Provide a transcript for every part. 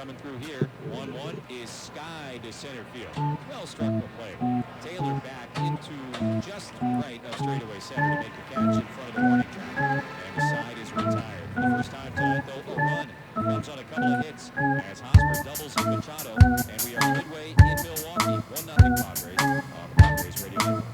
coming through here. 1-1 is Sky to center field. Well struck the play. Taylor back into just right of straightaway center to make the catch in front of the warning track. And the side is retired. For the first time tonight, though, a run comes on a couple of hits as Hosmer doubles with Machado. And we are midway in Milwaukee. 1-0 Padres on the Padres Radio Network.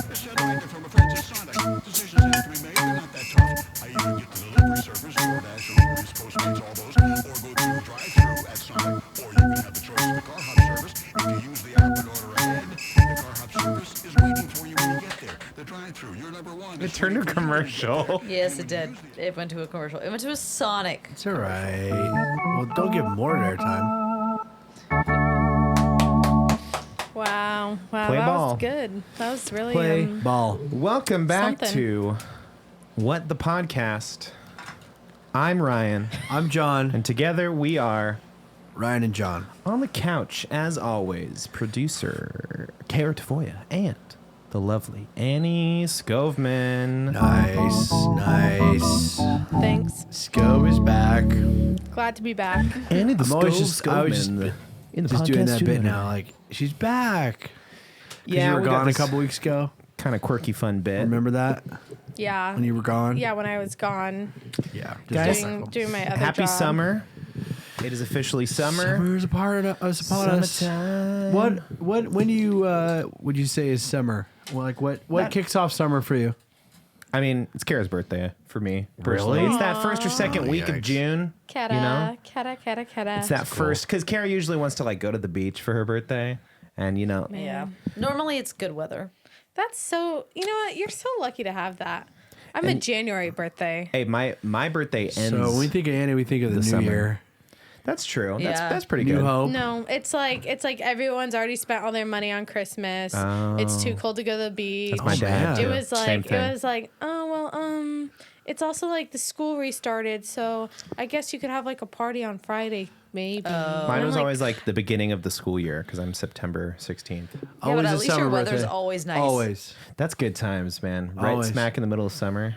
This generator from a Francis Sonic. Decisions have to be made. They're not that tough. I either get the delivery service, DoorDash, Uber, Postmates, all those, or go through the drive-thru at Sonic, or you can have the choice of the Car Hub service. If you use the app and order ahead, the Car Hub service is waiting for you when you get there. The drive-thru, you're number one. It turned to commercial. Yes, it did. It went to a commercial. It went to a Sonic. It's all right. Well, don't give more airtime. Wow. Play that ball. was good. That was really Play ball. Welcome back Something. to What the Podcast. I'm Ryan, I'm John. and together we are Ryan and John. on the couch, as always, producer Cara, and the lovely Annie Skovmand. Nice. Thanks. Sco is back. Glad to be back. Annie the I'm always just- I was just- Skovmand. In the Just doing podcast that studio. bit now. Like, she's back. 'Cause Yeah, you were we got gone a this couple weeks ago. kind of quirky, fun bit. Remember that? Yeah. When you were gone? Yeah, when I was gone Yeah. Guys, doing my other Happy job. summer. It is officially summer. Summer's upon us. Summertime. When do you, would you say is summer? Well, like, what That- kicks off summer for you? I mean, it's Kara's birthday for me. Personally. Really? It's that first or second week of yikes. June. Cara, You know? Cara. It's that first, because Kara usually wants to like go to the beach for her birthday, and you know, Yeah. Normally it's good weather. That's so, you know what? You're so lucky to have that. I'm a January birthday. hey, my birthday ends. So when we think of Annie, we think of the new summer. year. That's true. Yeah. That's pretty New good. hope. No, it's like everyone's already spent all their money on Christmas. It's too cold to go to the beach. That's my dad. yeah. It was Same like thing. oh well, it's also like the school restarted, so I guess you could have like a party on Friday, maybe. Mine was always like the beginning of the school year because I'm September 16th. Yeah, Always but a at least summer your weather's birthday. always nice. Always. That's good times, man. Right Always. smack in the middle of summer.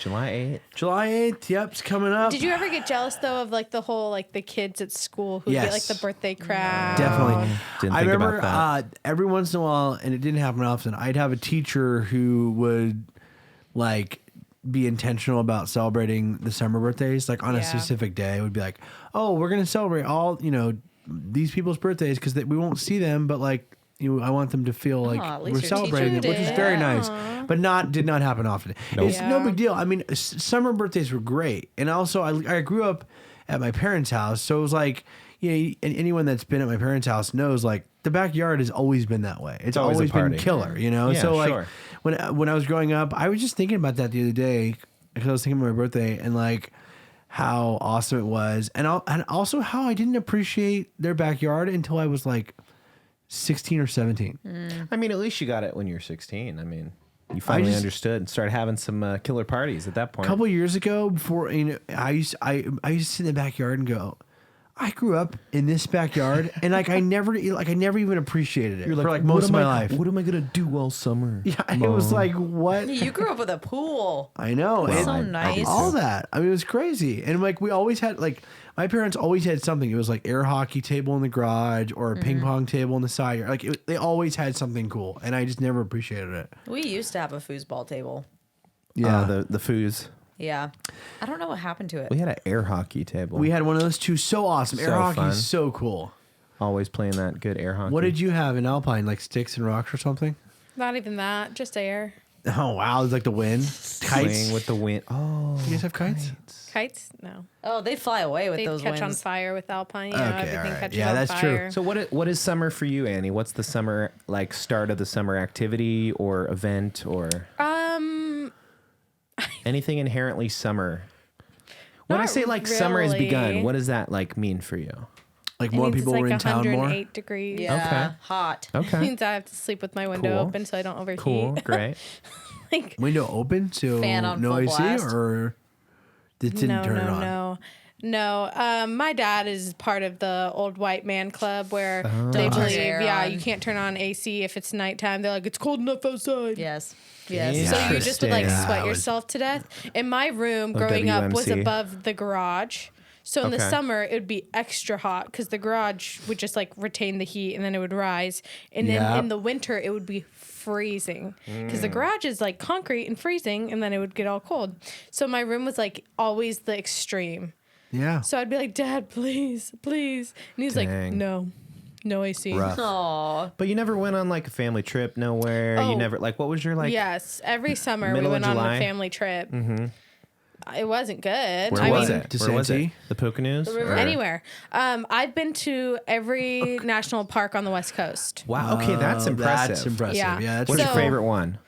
July 8th. July 8th. Yep, it's coming up. Did you ever get jealous though of like the whole like the kids at school who get like Yes. the birthday crowd? Definitely. Didn't I think remember about that. every once in a while, and it didn't happen often, I'd have a teacher who would like be intentional about celebrating the summer birthdays. Like on a Yeah. specific day, it would be like, oh, we're going to celebrate all, these people's birthdays because we won't see them, but like, I want them to feel like at least we're your celebrating teacher them, which is did. very nice, but did not happen often. It's no Yeah. big deal. I mean, summer birthdays were great. And also I grew up at my parents' house. So it was like, anyone that's been at my parents' house knows like the backyard has always been that way. It's always a always been party. killer, Yeah, So like sure. when I was growing up, I was just thinking about that the other day because I was thinking about my birthday and like how awesome it was, and also how I didn't appreciate their backyard until I was like 16 or 17. I mean, at least you got it when you were 16. I mean, you finally understood and started having some killer parties at that point. A couple years ago, before I used to sit in the backyard and go, I grew up in this backyard, and like I never even appreciated it for like most of my life. What am I gonna do all summer? Yeah, it was like what. You grew up with a pool. I know. Well, and so nice. All that. I mean, it was crazy. And like we always had like my parents always had something. It was like air hockey table in the garage or a ping pong table in the side yard. Like they always had something cool, and I just never appreciated it. We used to have a foosball table. Yeah. The foos. Yeah. I don't know what happened to it. We had an air hockey table. We had one of those too. So awesome. Air So hockey fun. is so cool. always playing that good air hockey. What did you have in Alpine? Like sticks and rocks or something? Not even that, just air. Oh wow! It's like the wind. Playing Kites. with the wind? Oh, You guys have kites? Kites? No. Oh, they fly away with They those catch on winds. fire with Alpine. You Okay, know, everything alright. catches Yeah, on that's true. fire. So what is summer for you, Annie? What's the summer like start of the summer activity or event or anything inherently summer? When I Not say like summer has begun, really. what does that like mean for you? Like It more means people it's were like in town more. 108 degrees. Yeah. Okay. Hot. It Okay. means I have to sleep with my window Cool. open so I don't overheat. Cool. Great. Like, Window open, so Fan on no full AC, blast. or it didn't turn it on. No. My dad is part of the old white man club where they Don't turn believe, air yeah, on. you can't turn on AC if it's nighttime. They're like, it's cold enough outside. Yes. Yeah. Yes. So you just would like Interesting. sweat Yeah, it was- yourself to death. And my room Oh, growing up was WMC. above the garage. So in the Okay. summer, it would be extra hot because the garage would just like retain the heat and then it would rise. And then Yep. in the winter, it would be freezing because the garage is like concrete and freezing, and then it would get all cold. So my room was like always the extreme. Yeah. So I'd be like, Dad, please, please. And he's like, Dang. no AC. Rough. Aw. But you never went on like a family trip nowhere. Oh. You never what was your like? Yes, every summer we middle of went on July? a family trip. Mm-hmm. It wasn't good. Where I was mean, it? Where was it? The Poconos? Or- Anywhere. I've been to every national park on the West Coast. Wow. Okay, that's impressive. That's impressive. Yeah. Yeah. That's What's your So- favorite one?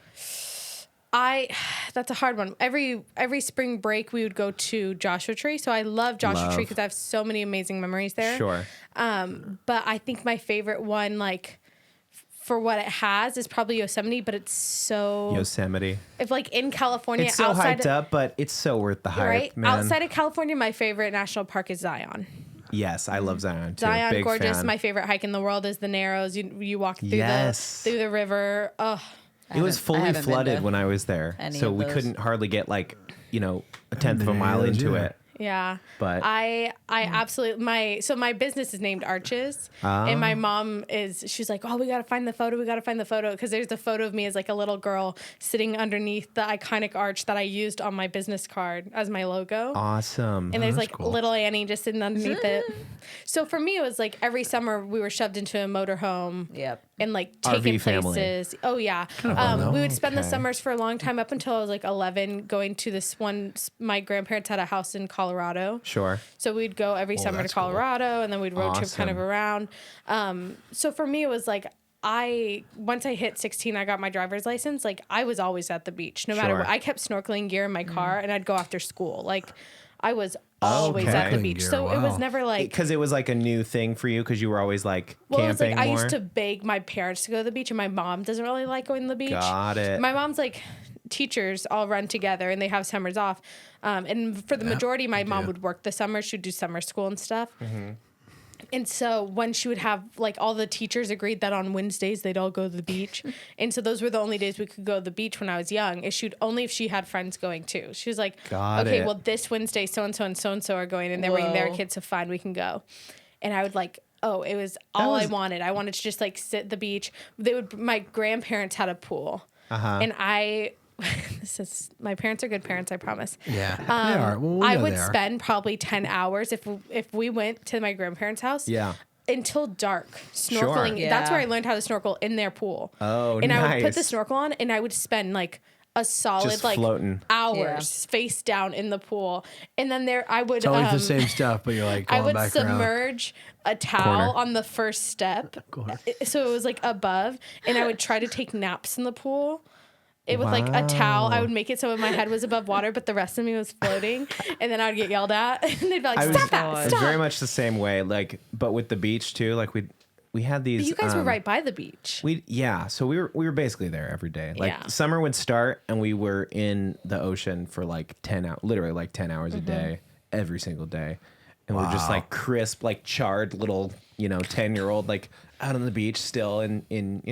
That's a hard one. Every spring break we would go to Joshua Tree. So I love Joshua Tree because I have so many amazing memories there. Sure. But I think my favorite one, like for what it has, is probably Yosemite. But it's so Yosemite. if like in California, It's so outside hyped up, but it's so worth the hype, right man. outside of California, my favorite national park is Zion. Yes, I love Zion too. Zion, Big gorgeous. fan. My favorite hike in the world is the Narrows. You walk through Yes. through the river. Oh, It was I fully haven't been flooded to when I was there, any so of we those. couldn't hardly get like a tenth of a been mile any of those into either. it. yeah. But I absolutely my business is named Arches, and my mom she's like, oh, we gotta find the photo, because there's the photo of me as like a little girl sitting underneath the iconic arch that I used on my business card as my logo. awesome. And there's that's like cool. little Annie just sitting underneath it. So for me, it was like every summer we were shoved into a motorhome. Yep. And like RV taking family. places. Oh yeah. though. We would spend the Okay. summers for a long time up until I was like 11, going to this one. My grandparents had a house in Colorado. Sure. So we'd go every summer to that's cool. Colorado, and then we'd road trip kind of Awesome. around. So for me, it was like once I hit 16, I got my driver's license. Like I was always at the beach, no matter Sure. what. I kept snorkeling gear in my car, and I'd go after school. Like I was always at the Snorkeling beach. gear, So it was wow. never like. Because it was like a new thing for you because you were always like Well, it was camping like I more. used to beg my parents to go to the beach, and my mom doesn't really like going to the beach. Got it. My mom's like teachers all run together, and they have summers off. And for the majority, my mom would work the summer. She'd do summer school and stuff. Mm-hmm. And so when she would have like all the teachers agreed that on Wednesdays they'd all go to the beach, and so those were the only days we could go to the beach when I was young. Is she'd only if she had friends going too. She was like, Got okay, it. well this Wednesday so and so are going, and they're bringing their Whoa. kids, so fine, we can go. And I would like. Oh, it was all I wanted. I wanted to just like sit at the beach. My grandparents had a pool, and my parents are good parents, I promise. Yeah. They are. Well, we I know would they are. spend probably 10 hours if we went to my grandparents' house. Yeah. Until dark snorkeling. Sure. That's where I Yeah. learned how to snorkel in their pool. Oh, and I would put the nice. snorkel on, and I would spend like a solid Just like floating. hours face down in the pool, and then I would It's always the same stuff, but you're like I going would back around. submerge a towel Corner. on the first step, so it was like above, and I would try to take naps in the pool. It with like a towel. I would make it so my head was above water, but the rest of me was floating, and then I would get yelled at, and they'd be like, I was, "Stop that! I was Stop!" very much the same way. Like, but with the beach too. Like we had these. But you guys were right by the beach. So we were basically there every day. Like Yeah. summer would start and we were in the ocean for like 10 hours, literally like 10 hours a day, every single day. And we're just like crisp, like charred little, 10-year-old, like out on the beach still in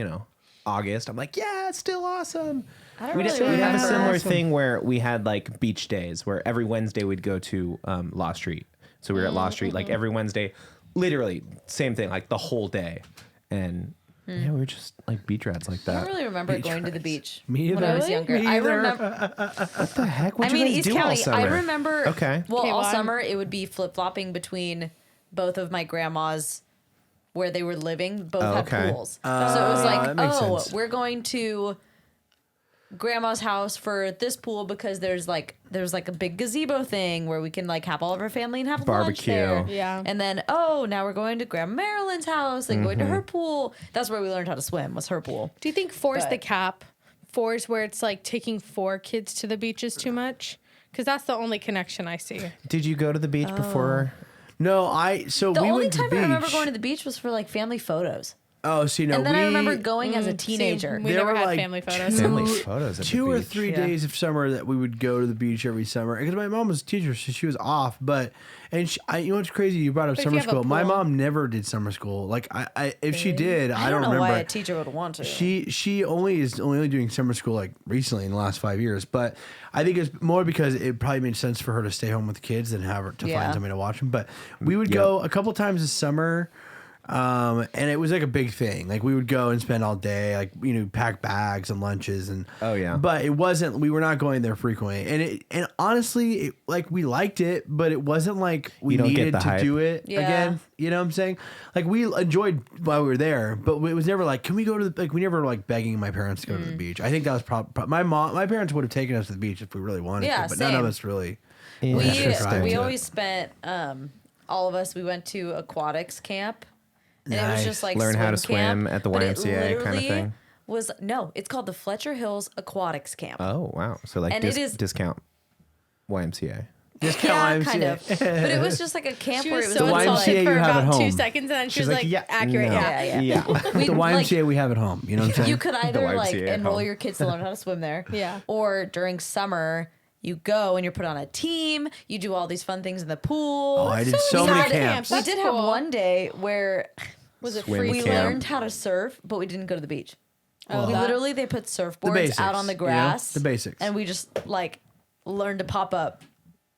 August. I'm like, yeah, it's still awesome. I don't We'd really have a remember. similar thing where we had like beach days where every Wednesday we'd go to Law Street. So we were at Law Street like every Wednesday, literally same thing, like the whole day. And yeah, we were just like beach rats like I that. don't really remember going to the beach Me when I was either. younger. Me I either. remember. What the heck? What I mean, you guys East do all County. summer? I remember. Okay. Well, Okay, all well, I'm- summer it would be flip flopping between both of my grandmas where they were living. Both had okay. pools, so it was like, that makes oh, sense. we're going to grandma's house for this pool because there's like a big gazebo thing where we can like have all of our family and have lunch Barbecue. there. Yeah. And then now we're going to Grandma Marilyn's house and going to her pool. That's where we learned how to swim. Was her pool. Do you think four is the But- cap? Four is where it's like taking 4 kids to the beach is too much? Because that's the only connection I see. Did you go to the beach before? No, The we only went to time the I remember beach. going to the beach was for like family photos. Oh, so And then I remember going as a teenager. We There never were, had like, family photos. Family photos at the 2 or beach. 3 Yeah. days of summer that we would go to the beach every summer because my mom was a teacher, so she was off. You know what's crazy? You brought up But if summer you have a school. My pool- mom never did summer school. Like if she did, I don't know remember. why a teacher would want to. She only is only doing summer school like recently in the last 5 years, but I think it's more because it probably made sense for her to stay home with the kids than have her to Yeah. find somebody to watch them. But we would go a couple times this summer. And it was like a big thing. Like we would go and spend all day, like pack bags and lunches and Oh, yeah. But it wasn't. We were not going there frequently, and honestly, like we liked it, but it wasn't like we You don't get needed the to hype. do it Yeah. again. You know what I'm saying? Like we enjoyed while we were there, but it was never like, can we go to the like? We never were like begging my parents to go to the beach. I think that was my parents would have taken us to the beach if we really wanted Yeah, to, but none of same. us really. Interesting. We to it. always spent all of us. We went to aquatics camp, and it was Nice. just like Learn how to swim camp, swim at the but it YMCA kind of literally thing? It's called the Fletcher Hills Aquatics Camp. Oh, wow. So like And it is- discount YMCA. Yeah, kind of. But it was just like a camp She where was it was so The YMCA insulted you for have at about 2 home. seconds, and then she She's was like, like, yeah, accurate, no. yeah. Yeah. The YMCA we have at home. You know what I'm saying? You could either like YMCA at enroll home. your kids to learn how to swim there, Yeah. or during summer you go and you're put on a team. You do all these fun things in the pool. Oh, I did So so we many had camps. We That's did have cool. one day where Was it Swim free? we camp. learned how to surf, but we didn't go to the beach. Oh, We that- literally they put surfboards basics, out on the you know? grass, The basics. and we just like learned to pop up.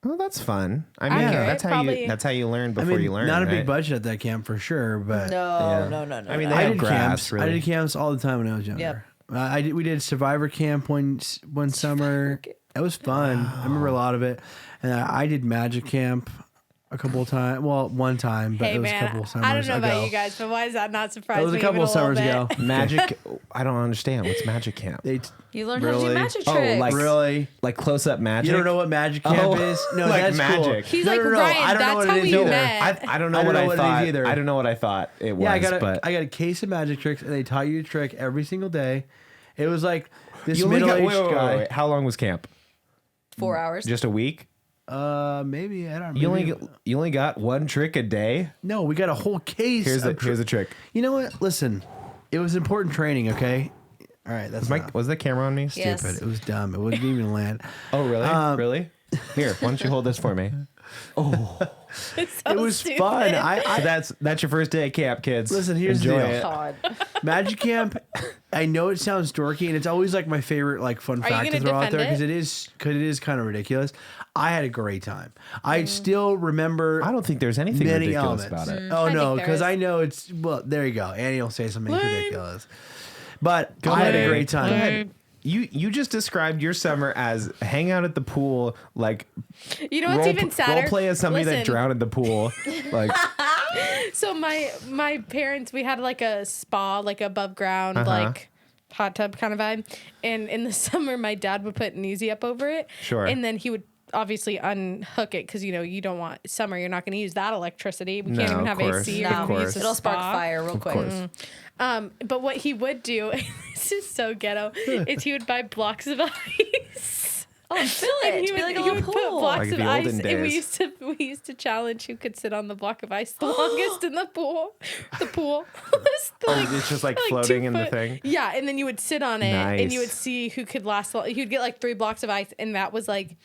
Oh, that's fun. I mean, Accurate, that's how probably. that's how you learn I before mean, you learn. not a big right? budget at that camp for sure, but Yeah. No. I mean, no. they I have did grass, camps. I really. did camps all the time when I was younger. Yep. We did Survivor camp one summer. It was fun. I remember a lot of it, and I did Magic camp a couple of times. Well, one time, but Hey it was a man, couple of summers I don't know ago. about you guys, but why does that not surprise That was me? a couple even of summers little ago. bit? Magic. I don't understand. What's magic camp? They You learned how to do Really? magic Oh, tricks. like- really. Like close up magic. You don't know what Magic camp Oh, is? No, like that's magic. cool. He's No, like, no, no, Ryan, I don't know that's what how it is we either. met. I don't know I don't what know I what it is thought. either. I don't know what I thought it was. Yeah, I but got a case of magic tricks, and they taught you a trick every single day. It was like this you only got, middle-aged guy. wait. How long was camp? 4 hours. Just a week? Maybe I don't know. You only got one trick a day. No, we got a whole case. Here's of the trick. You know what? Listen, it was important training. Okay. All right. That's Was, was the camera on me? Yes. stupid. It was dumb. It wouldn't even land. Oh really? Really? Here, why don't you hold this for me? It's so It was stupid. fun. So that's your first day at camp, kids. Listen, here's the Enjoy deal. it. God. Magic camp. I know it sounds dorky, and it's always like my favorite like fun Are you fact to gonna throw out defend there it? because it is kind of ridiculous. I had a great time. I still remember. I don't think there's anything many ridiculous elements. about it. Oh I no, think there because is. I know it's well. There you go. Annie will say something Lame. ridiculous, but Go I had ahead, a great Annie. time. Go ahead. You just described your summer as hang out at the pool, like You know what's even sadder? role play as somebody that Listen, drowned in the pool. Like So my parents, we had like a spa, like above ground, like hot tub kind of vibe. And in the summer, my dad would put an easy up over it. Sure. And then he would obviously unhook it because you don't want summer. You're not going to use that electricity. We can't No, even of have course. AC. No, We're of gonna course. use a It'll spark spa. fire real quick. course. But what he would do, this is so ghetto, is he would buy blocks of ice. Oh, fill And it. he To be would, like a he little would put pool. blocks Like of the ice, olden and we days. used to challenge who could sit on the block of ice the longest in the pool. The pool was like, it's just like 2 floating in the foot. thing. Yeah, and then you would sit on it, and you would Nice. see who could last. You'd get like 3 blocks of ice, and that was like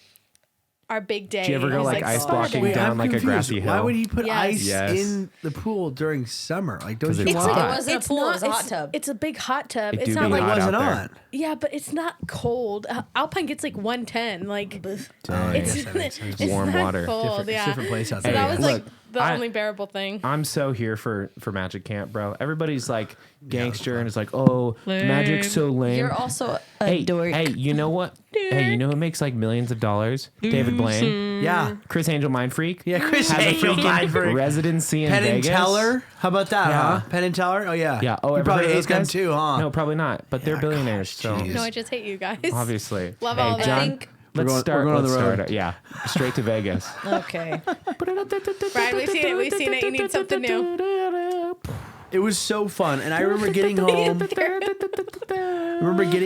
our big day. Do you ever It go, was, like, ice Spartan. blocking Wait, down I'm like a confused. grassy Why hill? would he put Yes. ice Yes. in the pool during summer? Like, don't 'Cause you it's want? hot. It wasn't a pool, it was a hot tub. It's a big hot tub. It It's do not be like It hot wasn't out there. on. yeah, but it's not cold. Alpine gets like 110. Like Oh, it's, I guess that makes sense. it's Warm not water. Cold, It's yeah. a different place out So there. that I was guess. like the I- only bearable thing. I'm so here for magic camp, bro. Everybody's like gangster and it's like, oh, magic's so lame. You're also a hey, dork. hey, you know what? Hey, you know who makes like millions of dollars? David Blaine, Yeah. Chris Angel Mind Freak. Yeah, Chris has a Angel freaking Mind Freak. residency in Penn and Vegas. Teller. How about that, Yeah. huh? Penn and Teller? Oh, yeah. Yeah. Oh, you ever probably heard of hate those them guys? too, huh? No, probably not. But they're Yeah, billionaires. gosh, So jeez. No, I just hate you guys. obviously. Love hey, all that. John, I think- We're let's going- start. we're going on let's the road. start. Yeah, straight to Vegas. Okay. Right, we've seen it. We've seen it. You need something new. It was so fun, and I remember getting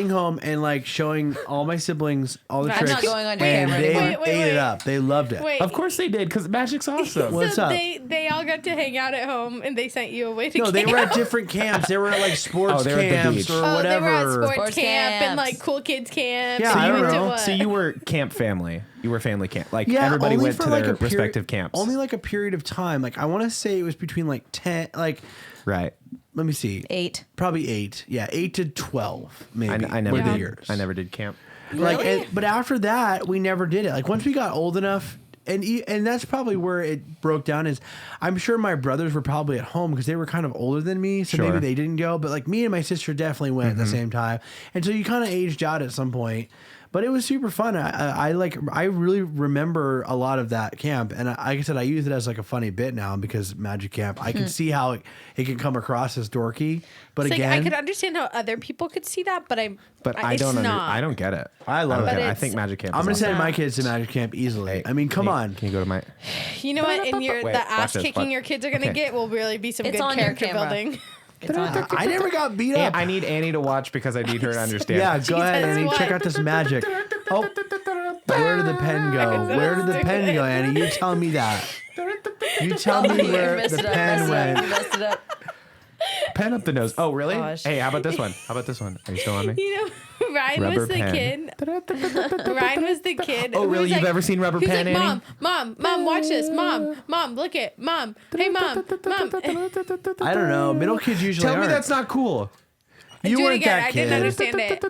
home. And like showing all my siblings all the I'm tricks, not going on your and camera they anymore. ate it up. They loved it. Wait. Of course they did, because magic's awesome. What's so up? They all got to hang out at home, and they sent you away to No, camp. they were at different camps. They were at like sports they were at the camps beach. or Oh, whatever. they were at sports Sports camp and camps. like cool kids camp. Yeah, and I you don't went to know. what? So you were camp family. You were family camp. Like Yeah, everybody only went for to like their a period- respective camps. Only like a period of time. Like I want to say it was between like 10, like right. let me see, 8. probably 8. Yeah, 8 to 12 maybe. I never were the did. years. I never did camp. Like, Really? but after that, we never did it. Like once we got old enough, and that's probably where it broke down. Is I'm sure my brothers were probably at home because they were kind of older than me, so Sure. maybe they didn't go. But like me and my sister definitely went at the same time, and so you kind of aged out at some point. But it was super fun. I really remember a lot of that camp, and like I said, I use it as like a funny bit now because Magic Camp. I can see how it can come across as dorky, but It's like, again, I could understand how other people could see that, but I I it's don't. not. I don't get it. I love don't it. get I But think it's- Magic Camp. I'm is gonna awesome. send my kids to Magic Camp easily. Hey, I mean, come on. Can you go to my? You know what? And Wait, the watch ass this, kicking watch- your kids are gonna Okay. get will really be some It's good on your character camera. building. It's on. I never got beat Hey, up. I need Annie to watch because I need her to understand. Yeah, go ahead, Jesus, Annie. what? Check out this magic. Oh, where did the pen go? Where did the pen go, Annie? You tell me that. You tell me You where messed the it up, pen messed it up, went. you messed it up. Pen up the nose. Oh, really? Gosh. Hey, how about this one? How about this one? Are you still on me? You know, Ryan Rubber was the pen. kid. Ryan was the kid. Oh, who really? was You've like- ever seen Rubber he was Pen, like, Annie? Mom, watch this. Mom, look it. Mom, hey, Mom. I don't know. Middle kids usually Tell me aren't. that's not cool. You Do it weren't again. that I kid. didn't understand it.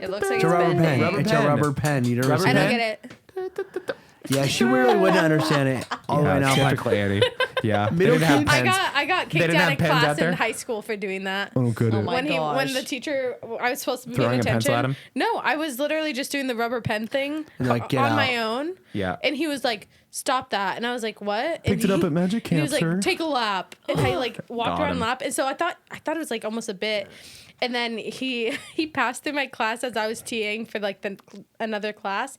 It looks like It's a rubber bending. pen. Rubber It's pen. a rubber pen. You don't Rubber I don't understand? get it. Yeah, she really wouldn't understand it all the way now. But typically Annie. Yeah. They Middle didn't have kids- pens. I got They kicked didn't out have of pens class out there? in high school for doing that. Oh, good. Oh my when gosh. the teacher, I was supposed to be Throwing paying a pencil attention. at him? No, I was literally just doing the rubber pen thing And like, get on out. my own. Yeah. And he was like, "Stop that!" And I was like, "What?" And Picked it up at Magic He Camp, was like, sir. "Take a lap," and I like walked Got around him. lap. And so I thought it was like almost a bit. And then he passed through my class as I was TAing for like another class,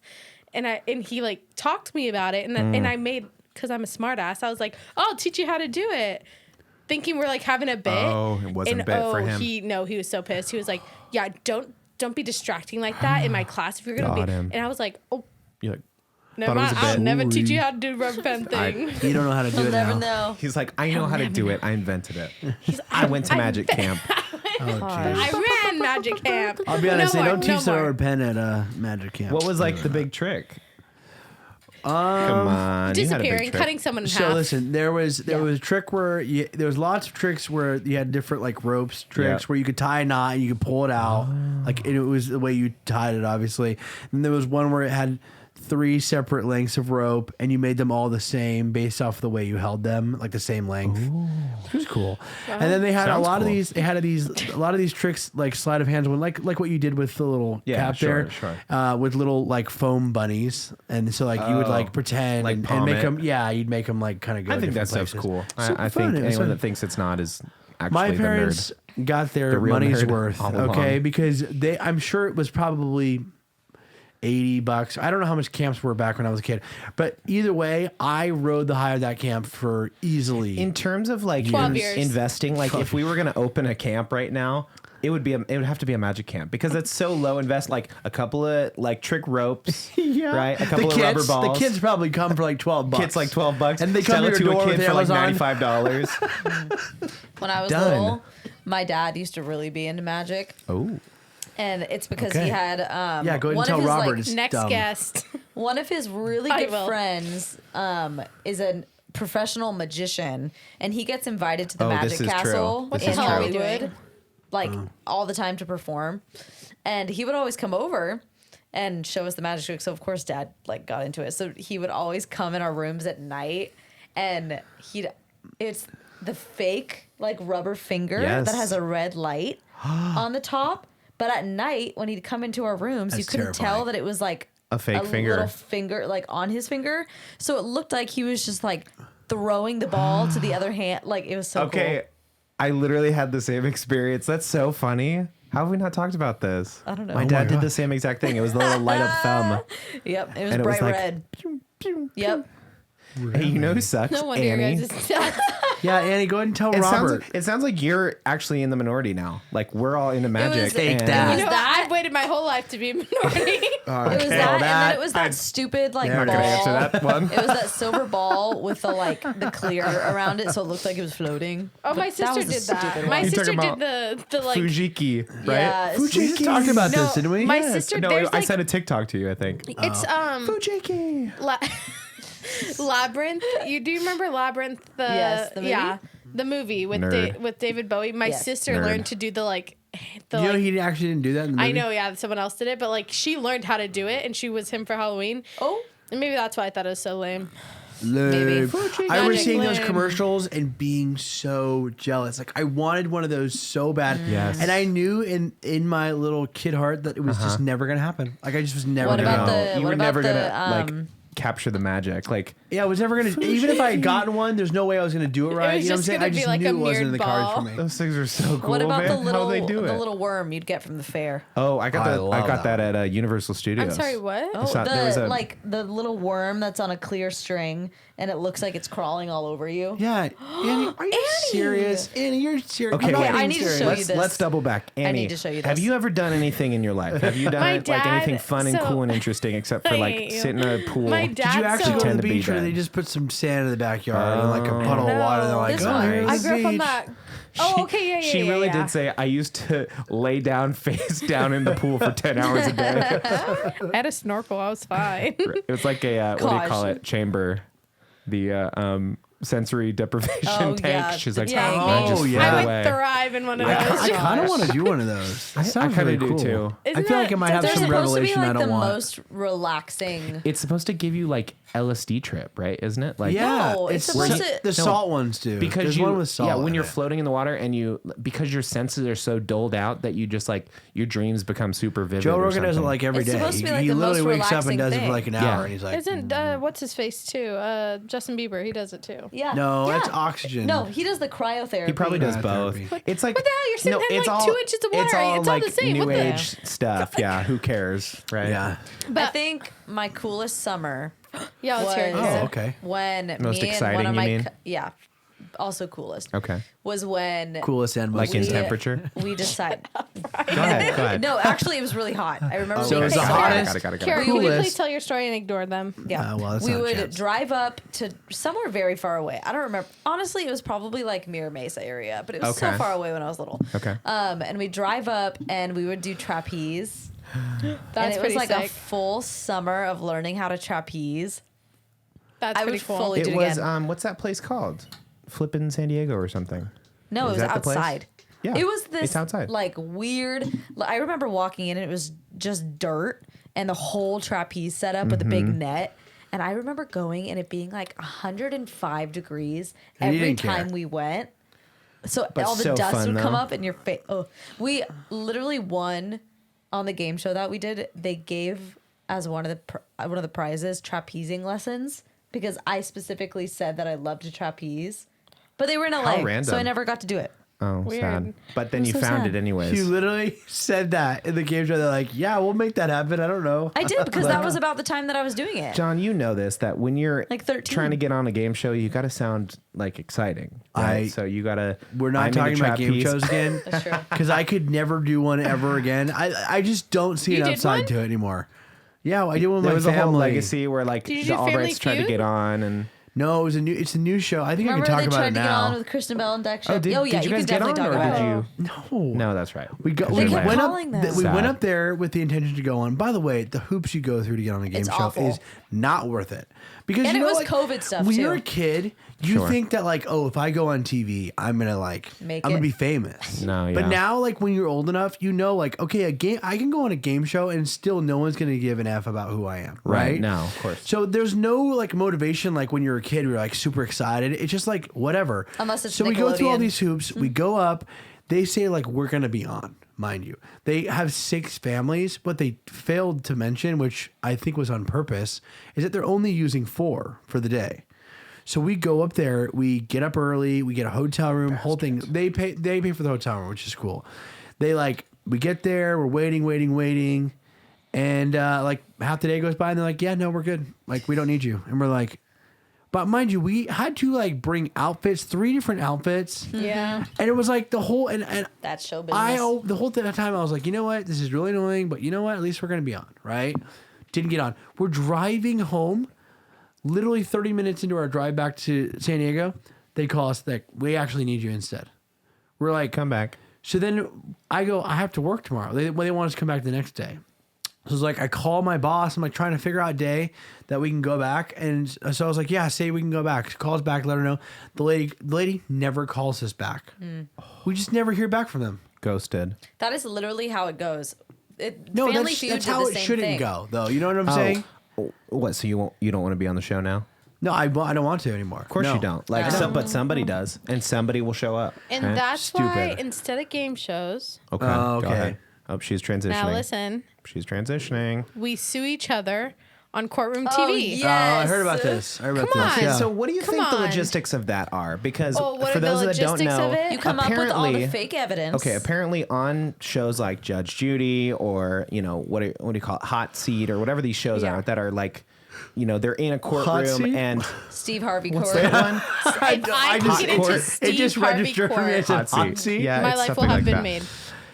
and he like talked to me about it, and then, and I made, because I'm a smart ass, I was like, "Oh, I'll teach you how to do it," thinking we're like having a bit. Oh, it wasn't a bit for him. He was so pissed. He was like, "Yeah, don't be distracting like that in my class if you're gonna Got be." him. And I was like, "Oh, You're like, never Thought it was mind. a I'll bit. never teach you how to do rubber pen I- thing." You don't know how to do You'll it never now. know. he's like, I know how to do it. I invented it. I went to Magic Camp. Oh, jeez. I ran Magic Camp. I'll be honest, No they more, don't no teach the more. rubber pen at Magic Camp. What was like the big trick? Come on, you had a big Disappearing, trick. cutting someone in So half. listen, there was a trick where there was lots of tricks where you had different like ropes tricks Yeah. where you could tie a knot and you could pull it out, like and it was the way you tied it, obviously. And there was one where it had 3 separate lengths of rope and you made them all the same based off the way you held them, like the same length. It was cool. And then they had Sounds a lot cool. of these. They had a lot of these tricks like sleight of hand, one like what you did with the little Yeah, cap sure, there, sure. with little like foam bunnies, and so like you would like pretend like and palm make it. them. Yeah, you'd make them like kind of go. I think that different stuff's places. cool. Super I fun. think It was anyone fun. that thinks it's not is actually My the parents got their The real money's nerd worth, all along. okay, because I'm sure it was probably $80. I don't know how much camps were back when I was a kid, but either way, I rode the high of that camp for easily. In terms of like 12 years. investing, like if we were gonna open a camp right now, it would have to be a Magic Camp because it's so low invest. Like a couple of like trick ropes, right? A couple the of kids, rubber balls. The kids probably come for like $12. Kids like $12, And they come sell to it your to door a kid with for like Amazon. $95. When I was Done. little, my dad used to really be into magic, Oh, and it's because Okay. he had Yeah, go ahead and one tell of his, Robert like, it's Next dumb. guest. one of his really I good will. friends is a professional magician, and he gets invited to the Oh, this Magic is true. Castle This in is true. Hollywood, like all the time to perform. And he would always come over and show us the magic trick. So of course, Dad like got into it. So he would always come in our rooms at night, and it's the fake like rubber finger Yes. that has a red light on the top. But at night, when he'd come into our rooms, you That's couldn't tell terrifying. that it was like A fake finger. little finger like on his finger. So it looked like he was just like throwing the ball to the other hand. Like it was so okay. cool. I literally had the same experience. That's so funny. How have we not talked about this? I don't know. My Oh dad my did God. the same exact thing. It was the little light up thumb. Yep, it was And it was bright like, red. Pew, pew, Yep. Hey, you know who sucks? No wonder your Annie. guys' Yeah, Annie, go ahead and tell It Robert. sounds like you're actually in the minority now. Like we're all into magic. Fake and- that. You know, that- I've waited my whole life to be a minority. It was that, and then it was that stupid like Not ball. gonna answer that one. It was that silver ball with the clear around it, so it looked like it was floating. Oh, my But that sister was a did that. stupid My one. You're sister talking did the like. Fujiki, right? Yeah, We just talked about No, this, didn't we? my Yes. sister. No, there's I like sent a TikTok to you, I think. it's Fujiki. Labyrinth. Do you remember Labyrinth? Yes, the movie? Yeah, the movie with Nerd. with David Bowie. My Yes. sister Nerd. learned to do the like. The, You know, like, he actually didn't do that in the movie. I know, yeah, someone else did it, but like she learned how to do it, and she was him for Halloween. Oh, And maybe that's why I thought it was so lame. Lame. Maybe. I remember Magic seeing those lame. commercials and being so jealous. Like I wanted one of those so bad. Yes. And I knew in my little kid heart that it was just never gonna happen. Like I just was never What gonna about go. the- You what were about never the, gonna like capture the magic. Like Yeah, I was never gonna. Even if I had gotten one, there's no way I was gonna do it right. was You know what I'm just saying? gonna I be just like knew a it wasn't in the mirrored cards for ball. me. those things are so cool. what about man. the How little do they do it? the little worm you'd get from the fair? Oh, I got I that. I love got that that at Universal Studios. I'm sorry, what? Oh, not- there was a- like the little worm that's on a clear string and it looks like it's crawling all over you. Yeah, Annie, are you serious? Annie, you're serious. Okay, I'm not wait. being I need to serious. show you let's this. let's double back. Annie, need to show you Have this. you ever done anything in your life? Have you done My like dad- anything fun and so- cool and interesting except for like Thank you. sitting in a pool? My Did dad- you actually so- go to Tend the to be beach or dead. they just put some sand in the backyard and like a puddle of water? And they're like, This oh, one. here's I the grew up on beach. that. Oh, okay, yeah, yeah, She yeah, really yeah. did say I used to lay down face down in the pool for 10 hours a day. I had a snorkel. I was fine. It was like a what do you Gosh. call it? Chamber, the sensory deprivation Oh, tank. yeah, She's the like, tank. I just Oh, flew yeah. I away. would thrive in one of Yeah. those. I kind of Gosh. want to do one of those. That I sounds kinda really do cool. too. I Isn't feel like that- I might have They're some supposed to be revelation I like don't the want. most relaxing. It's supposed to give you like LSD trip, right? Isn't it? Like Yeah, No, it's it's supposed the, to- the salt ones do. because There's you one with salt. yeah when in you're it. floating in the water and you because your senses are so doled out that you just like your dreams become super vivid. Joe or Rogan does it something. like every It's day. supposed to be like He the literally most wakes up and relaxing does it for like an thing. hour, Yeah. and he's like, Isn't what's his face too? Justin Bieber. He does it too. Yeah. no, yeah. that's oxygen. No, he does the cryotherapy. He probably does Yeah, both. therapy. It's like What the hell? You're sitting in, it's like, 2 inches of water. It's all It's all like the same. new What the- age stuff. Yeah, who cares, right? Yeah. I think my coolest summer Yeah, let's hear it. was Oh, okay. when Most me and exciting, one of you my mean? yeah, also coolest. Okay. Was when Coolest and most Like in We- temperature. we decided. Go ahead. Go ahead. No, actually, it was really hot. I remember. So being it's the so hottest- Got it. Kara, can you Coolest. please tell your story and ignore them? Yeah. well, that's we not a would chance. drive up to somewhere very far away. I don't remember. Honestly, it was probably like Mira Mesa area, but it was so Okay. far away when I was little. Okay. And we drive up and we would do trapeze. That's And it was pretty like a sick. full summer of learning how to trapeze. That's I pretty would cool. fully It do it was again. what's that place called? Flippin' San Diego or something. No, Is it was that the place? outside. Yeah, It was this it's outside. like weird. I remember walking in and it was just dirt and the whole trapeze set up with a Mm-hmm. big net. And I remember going and it being like 105 degrees And you every didn't care. time we went. So But all the so dust fun, would come though. up in your face. Oh, we literally won on the game show that we did. They gave as one of the prizes trapezing lessons because I specifically said that I loved to trapeze. But they were in LA, so I random. never got to do it. Oh, Weird. sad. But then I'm you so found sad. it anyways. You literally said that in the game show. They're like, "Yeah, we'll make that happen." I don't know. I did because that was about the time that I was doing it. John, you know this that when you're Like 13. trying to get on a game show, you got to sound like exciting. Right? So you got to. We're not talking about game shows again. That's true. Because I could never do one ever again. I just don't see You an did upside one? to it anymore. Yeah, I did one with There my was a family. whole legacy where like Did you the do Family Albrights tried to Feud? get on and. No, it's a new show. I think Remember I can they talk about tried it to get now. on with Kristen Bell and Dex? Oh, did, yeah, did you you guys can get on definitely or talk did about it. you? No. No, that's right. We They went kept up. calling this. We went Sad. up there with the intention to go on. By the way, the hoops you go through to get on a game It's show awful. is not worth it. Because And you it know, was like, COVID stuff, When too. you're a kid, you Sure. think that like, oh, if I go on TV, I'm gonna like, Make I'm gonna it. be famous. No, But yeah. now, like when you're old enough, you know, like, okay, I can go on a game show and still no one's gonna give an F about who I am. Right? No, of course. So there's no like motivation like when you're a kid, you're like super excited. It's just like whatever. Unless it's so we go through all Nickelodeon. these hoops. We go up. They say like we're gonna be on, mind you. They have 6 families. What they failed to mention, which I think was on purpose, is that they're only using 4 for the day. So we go up there. We get up early. We get a hotel room. Whole thing. They pay for the hotel room, which is cool. They like we get there. We're waiting. And like half the day goes by and they're like, yeah, no, we're good. Like, we don't need you. And we're like, But mind you, we had to like bring outfits, 3 different outfits. Yeah. And it was like the whole, and That's show business. the whole time I was like, you know what? This is really annoying, but you know what? At least we're going to be on, right? Didn't get on. We're driving home, literally 30 minutes into our drive back to San Diego. They call us like, we actually need you instead. We're like, Come back. so then I go, I have to work tomorrow. They want us to come back the next day. So it's like, I call my boss. I'm like trying to figure out a day that we can go back. And so I was like, yeah, say we can go back. She calls back, let her know. The lady never calls us back. We just never hear back from them. Ghosted. That is literally how it goes. No, Family that's Feud did how the it same shouldn't thing. go, though. You know what I'm saying? What? So you don't want to be on the show now? No, I don't want to anymore. Of course you don't. Like, but somebody does, and somebody will show up. And okay? that's why Stupid. instead of game shows, Okay. Oh, Go okay. ahead. Oh, she's transitioning. now listen, She's transitioning. we sue each other on courtroom Oh, TV. yeah. I heard about Yes. this. I heard about Come this. on. Yeah. So what do you Come think the on. logistics of that are? Because Oh, what for are the those that don't logistics know, of it? You come up with all the apparently- fake evidence. Okay, apparently on shows like Judge Judy or, what do you call it, Hot Seat or whatever these shows Yeah. are that are like, they're in a courtroom Seat? and Steve Harvey what's Court. that one? If I just- can get into court. Steve it just Harvey registered for me Court, as a hot seat. Yeah, my it's life will something have like been that. made.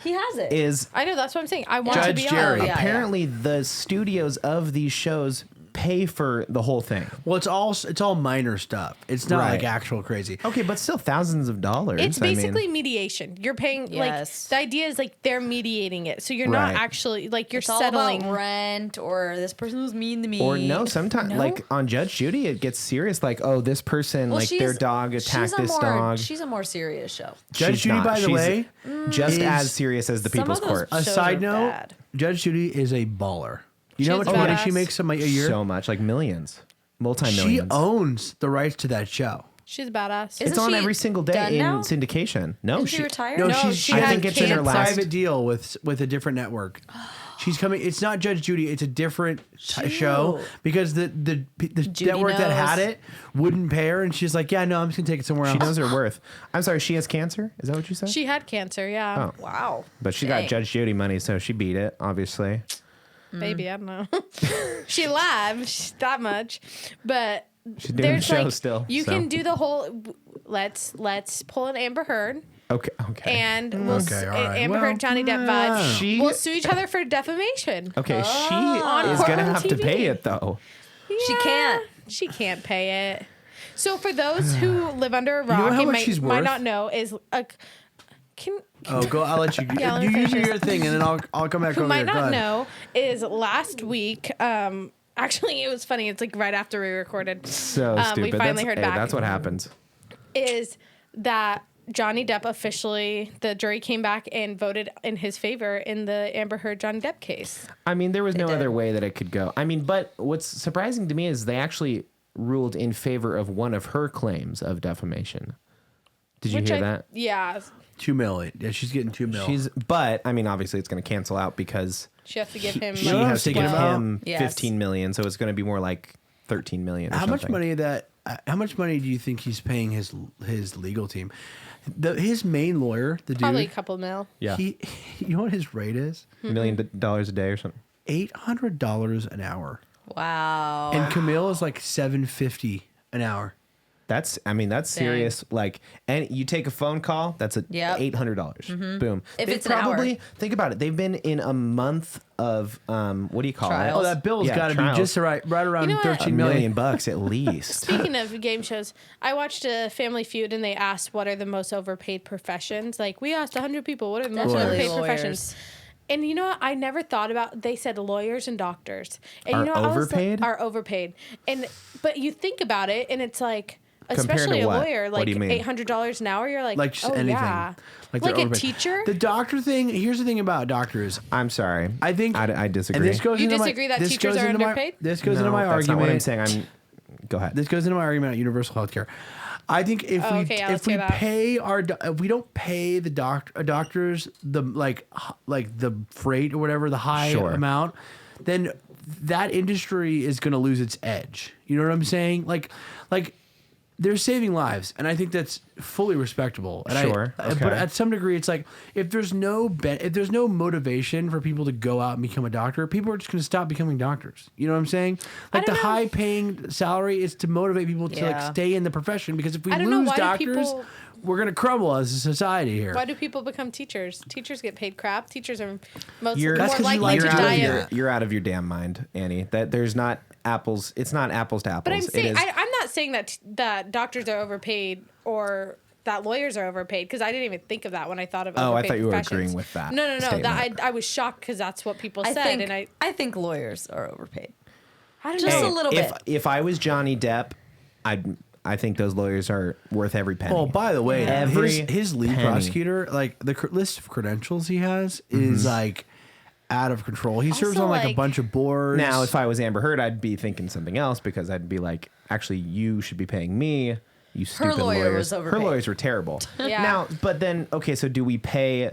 He has it. Is I know, that's what I'm saying. I want to Judge be Jerry. on. Yeah. apparently the studios of these shows pay for the whole thing. Well, it's all minor stuff. It's not Right. like actual crazy. Okay, but still thousands of dollars. It's I mean- basically mediation. You're paying Yes. like the idea is like they're mediating it, so you're Right. not actually like you're It's all settling. about rent or this person was mean to me. Or no, sometimes No? like on Judge Judy, it gets serious. Like, oh, this person, Well, like their she's- dog attacked she's a this more- dog. She's a more serious show. Judge She's Judy, not. by the She's way, just is- as serious as the Some People's of those Court. a shows side are note, bad. Judge Judy is a baller. You know how She's much money badass. she makes a year? So much, like millions, She multi-millions. owns the rights to that show. She's badass. Isn't It's on she every single day done in now? syndication. No, Isn't she retired? No, No, she's she I had think it's in her cancer. private deal with a different network. She's coming. It's not Judge Judy. It's a different show because the network that had knows. it wouldn't pay her, and she's like, "Yeah, no, I'm just gonna take it somewhere she else." knows her worth. I'm sorry, she has cancer. Is that what you said? She had cancer, yeah. Oh. Wow. But she Dang. got Judge Judy money, so she beat it. Obviously, Maybe I don't know. She laughed that much, but she's doing the there's show like still. you so. can do the whole. Let's pull an Amber Heard Okay. and we'll Okay, all right. Amber Well, Heard Johnny Depp vibes. She- We'll sue each other for defamation. Okay, she On is gonna courtroom have to TV. pay it though. She Yeah, can't. She can't pay it. So for those who live under a know rock how and much she's might worth? not know, is Oh, go! I'll let you. Yeah, let you me use finish your thing, and then I'll come back who over might here. Go not ahead. know is last week. Actually, it was funny. It's like right after we recorded. So We stupid. finally that's, heard hey, back. That's what happens. Is that Johnny Depp officially? The jury came back and voted in his favor in the Amber Heard Johnny Depp case. I mean, there was no did. other way that it could go. I mean, but what's surprising to me is they actually ruled in favor of one of her claims of defamation. Did you hear that? Yeah, $2 million. Yeah, she's getting $2 million. But I mean, obviously, it's going to cancel out because she has to give him. she know what I has was to give thinking about? him Yes. 15 million, so it's going to be more like 13 million. Or How much something. money How much money do you think he's paying his legal team? His main lawyer, the dude. Probably a couple mil. Yeah, You know what his rate is? $1 million a day or something. $800 an hour, Wow. and Camille is like $750 an hour. That's serious. Like, and you take a phone call, that's Yep. $800. Boom. If They've it's an hour. think about it. They've been in a month of what do you call Trials. Oh, it? that bill's Yeah, got to be trials. just right around You know what? $1 $13 million. million at least. Speaking of game shows, I watched a Family Feud and they asked what are the most overpaid professions. Like we asked 100 people, what are the most Definitely overpaid professions? lawyers. And you know what? I never thought about. They said lawyers and doctors. And Are you know what? overpaid? Are overpaid. And but you think about it, and it's like, Compared especially to a what? lawyer, What like do you mean? $800 an hour. You're like, Like just oh anything. yeah, Like, like they're a overpaid. teacher. The doctor thing. Here's the thing about doctors. I'm sorry. I think I disagree. And this goes You into disagree that this teachers goes are into underpaid? This goes No, into my that's argument. not what I'm saying. Go ahead. This goes into my argument on universal healthcare. I think if Oh, we okay, yeah, let's if we hear that. pay if we don't pay the doctors the like the freight or whatever the high Sure. amount, then that industry is going to lose its edge. You know what I'm saying? Like they're saving lives, and I think that's fully respectable. And Sure, but okay. at some degree, it's like if there's no motivation for people to go out and become a doctor, people are just going to stop becoming doctors. You know what I'm saying? Like the don't know. high-paying salary is to motivate people to like Yeah. stay in the profession, because if we I don't know, lose why do doctors, people- we're going to crumble as a society here. Why do people become teachers? Teachers get paid crap. Teachers are most You're, That's more 'cause you likely like to to die do of. it. you're out of your damn mind, Annie. That there's not apples. It's not apples to apples. But I'm It saying is- I'm not saying that doctors are overpaid or that lawyers are overpaid, because I didn't even think of that when I thought of Oh, I overpaid thought you were professions. agreeing with that No. statement. That I was shocked because that's what people I said, think and I think lawyers are overpaid. I don't Just know. a little if bit. if I was Johnny Depp, I think those lawyers are worth every penny. Oh, by the way, Every his lead penny. prosecutor, like the list of credentials he has is like out of control. He serves Also, on like a like- bunch of boards. Now, if I was Amber Heard, I'd be thinking something else, because I'd be like, actually, you should be paying me. You stupid lawyer lawyers. was Her overpaid. lawyers were terrible. Yeah. Now, but then, okay, so do we pay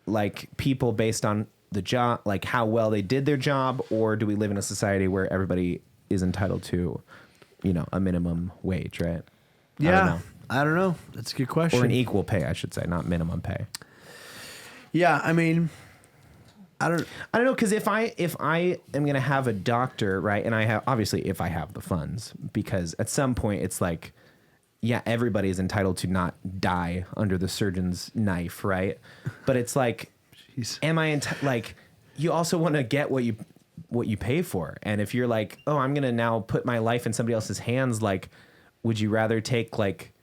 like people based on the job, like how well they did their job, or do we live in a society where everybody is entitled to, a minimum wage, right? yeah, I don't know. That's a good question. Or an equal pay, I should say, not minimum pay. Yeah, I mean, I don't know, because if I am gonna have a doctor, right, and I have, obviously if I have the funds, because at some point it's like, yeah, everybody is entitled to not die under the surgeon's knife, right? But it's like, Jeez. am I like, you also want to get what you pay for, and if you're like, oh, I'm gonna now put my life in somebody else's hands, like, would you rather take like,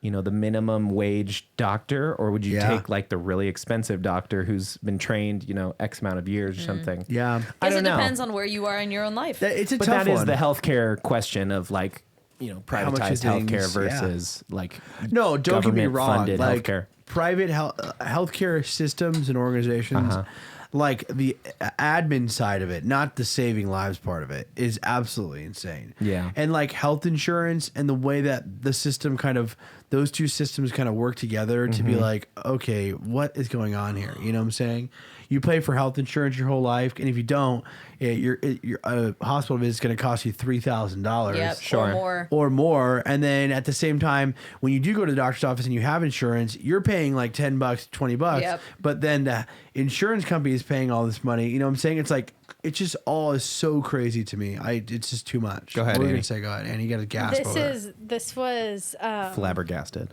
the minimum wage doctor, or would you Yeah. take like the really expensive doctor who's been trained, X amount of years or something? Yeah, I Guess don't it know. depends on where you are in your own life. it's a But tough that is one. the healthcare question of like, much privatized of things, healthcare yeah. versus like No, don't get me wrong. government-funded Like healthcare. private healthcare systems and organizations, like the admin side of it, not the saving lives part of it, is absolutely insane. Yeah. And like health insurance and the way that the system those two systems kind of work together to be like, okay, what is going on here? You know what I'm saying? You pay for health insurance your whole life, and if you don't, your hospital visit is going to cost you $3,000. Yep, Sure. or more. Or more, and then at the same time, when you do go to the doctor's office and you have insurance, you're paying like $10, $20. Yep. But then the insurance company is paying all this money. You know what I'm saying? It's like it's just all is so crazy to me. It's just too much. Go ahead, What were you Annie. gonna say? Go ahead, and you got a gasp. This was Flabbergasted.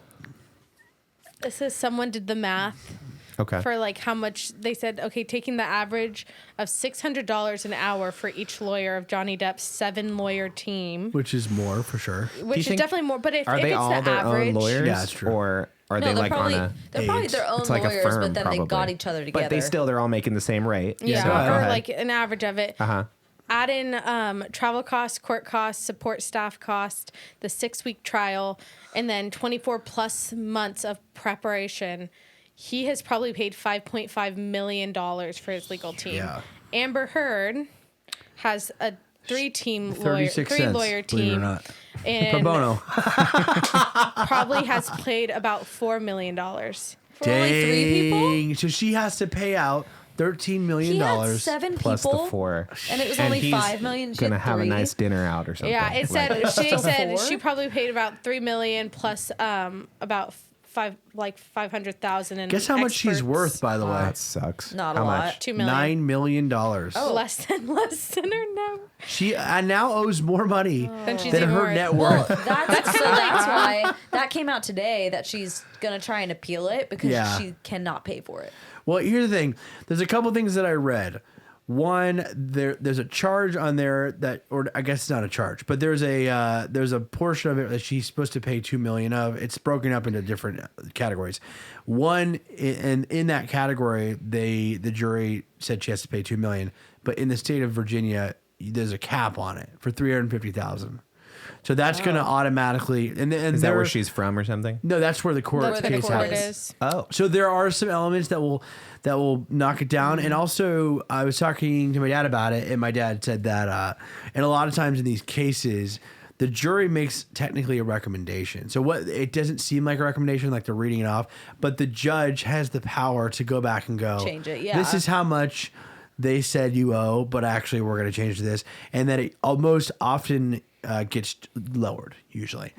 someone did the math Okay. for like how much they said. Okay, taking the average of $600 an hour for each lawyer of Johnny Depp's 7-lawyer team, Which is more for sure. which is think- definitely more. But if Are if they it's all the their average, own lawyers? Yeah, that's true. Or are No, they they're like probably on a? they're probably their own It's like lawyers, a firm, but then probably. they got each other together. But they're all making the same rate. yeah, So, go or ahead. like an average of it. Uh-huh. Add in travel costs, court costs, support staff cost, the 6-week trial, and then 24 plus months of preparation. He has probably paid $5.5 million for his legal team. Yeah. Amber Heard has a 3-lawyer 36 cents, lawyer believe it or team, not. Pro and bono. probably has paid about $4 million. For only 3 people? Dang. So she has to pay out $13 million. He had 7 Plus people, the 4. and it was And only he's 5 million. She Gonna had have a 3. nice dinner out or something. Yeah, it said Like, she So said 4? she probably paid about $3 million plus about 500,000. And Guess how much she's experts. worth, by the way. that sucks. Not a How lot. much? $2 million. $9 million. Oh. Less than or no. She now owes more money Then she's than even her worth. net Well, worth. that's why that came out today that she's gonna try and appeal it because Yeah. she cannot pay for it. Well, here's the thing. There's a couple things that I read. One, there's a charge on there that, or I guess it's not a charge, but there's a portion of it that she's supposed to pay $2 million of. It's broken up into different categories. One, in that category, the jury said she has to pay $2 million, but in the state of Virginia, there's a cap on it for $350,000. So that's going to automatically, and Is that where she's from or something? No, that's where the court That's where the case court happens. is. Oh. So there are some elements that will knock it down, and also I was talking to my dad about it, and my dad said that, and a lot of times in these cases, the jury makes technically a recommendation. So what it doesn't seem like a recommendation, like they're reading it off, but the judge has the power to go back and go Change it, yeah. This is how much they said you owe, but actually we're going to change this, and that it most often gets lowered usually.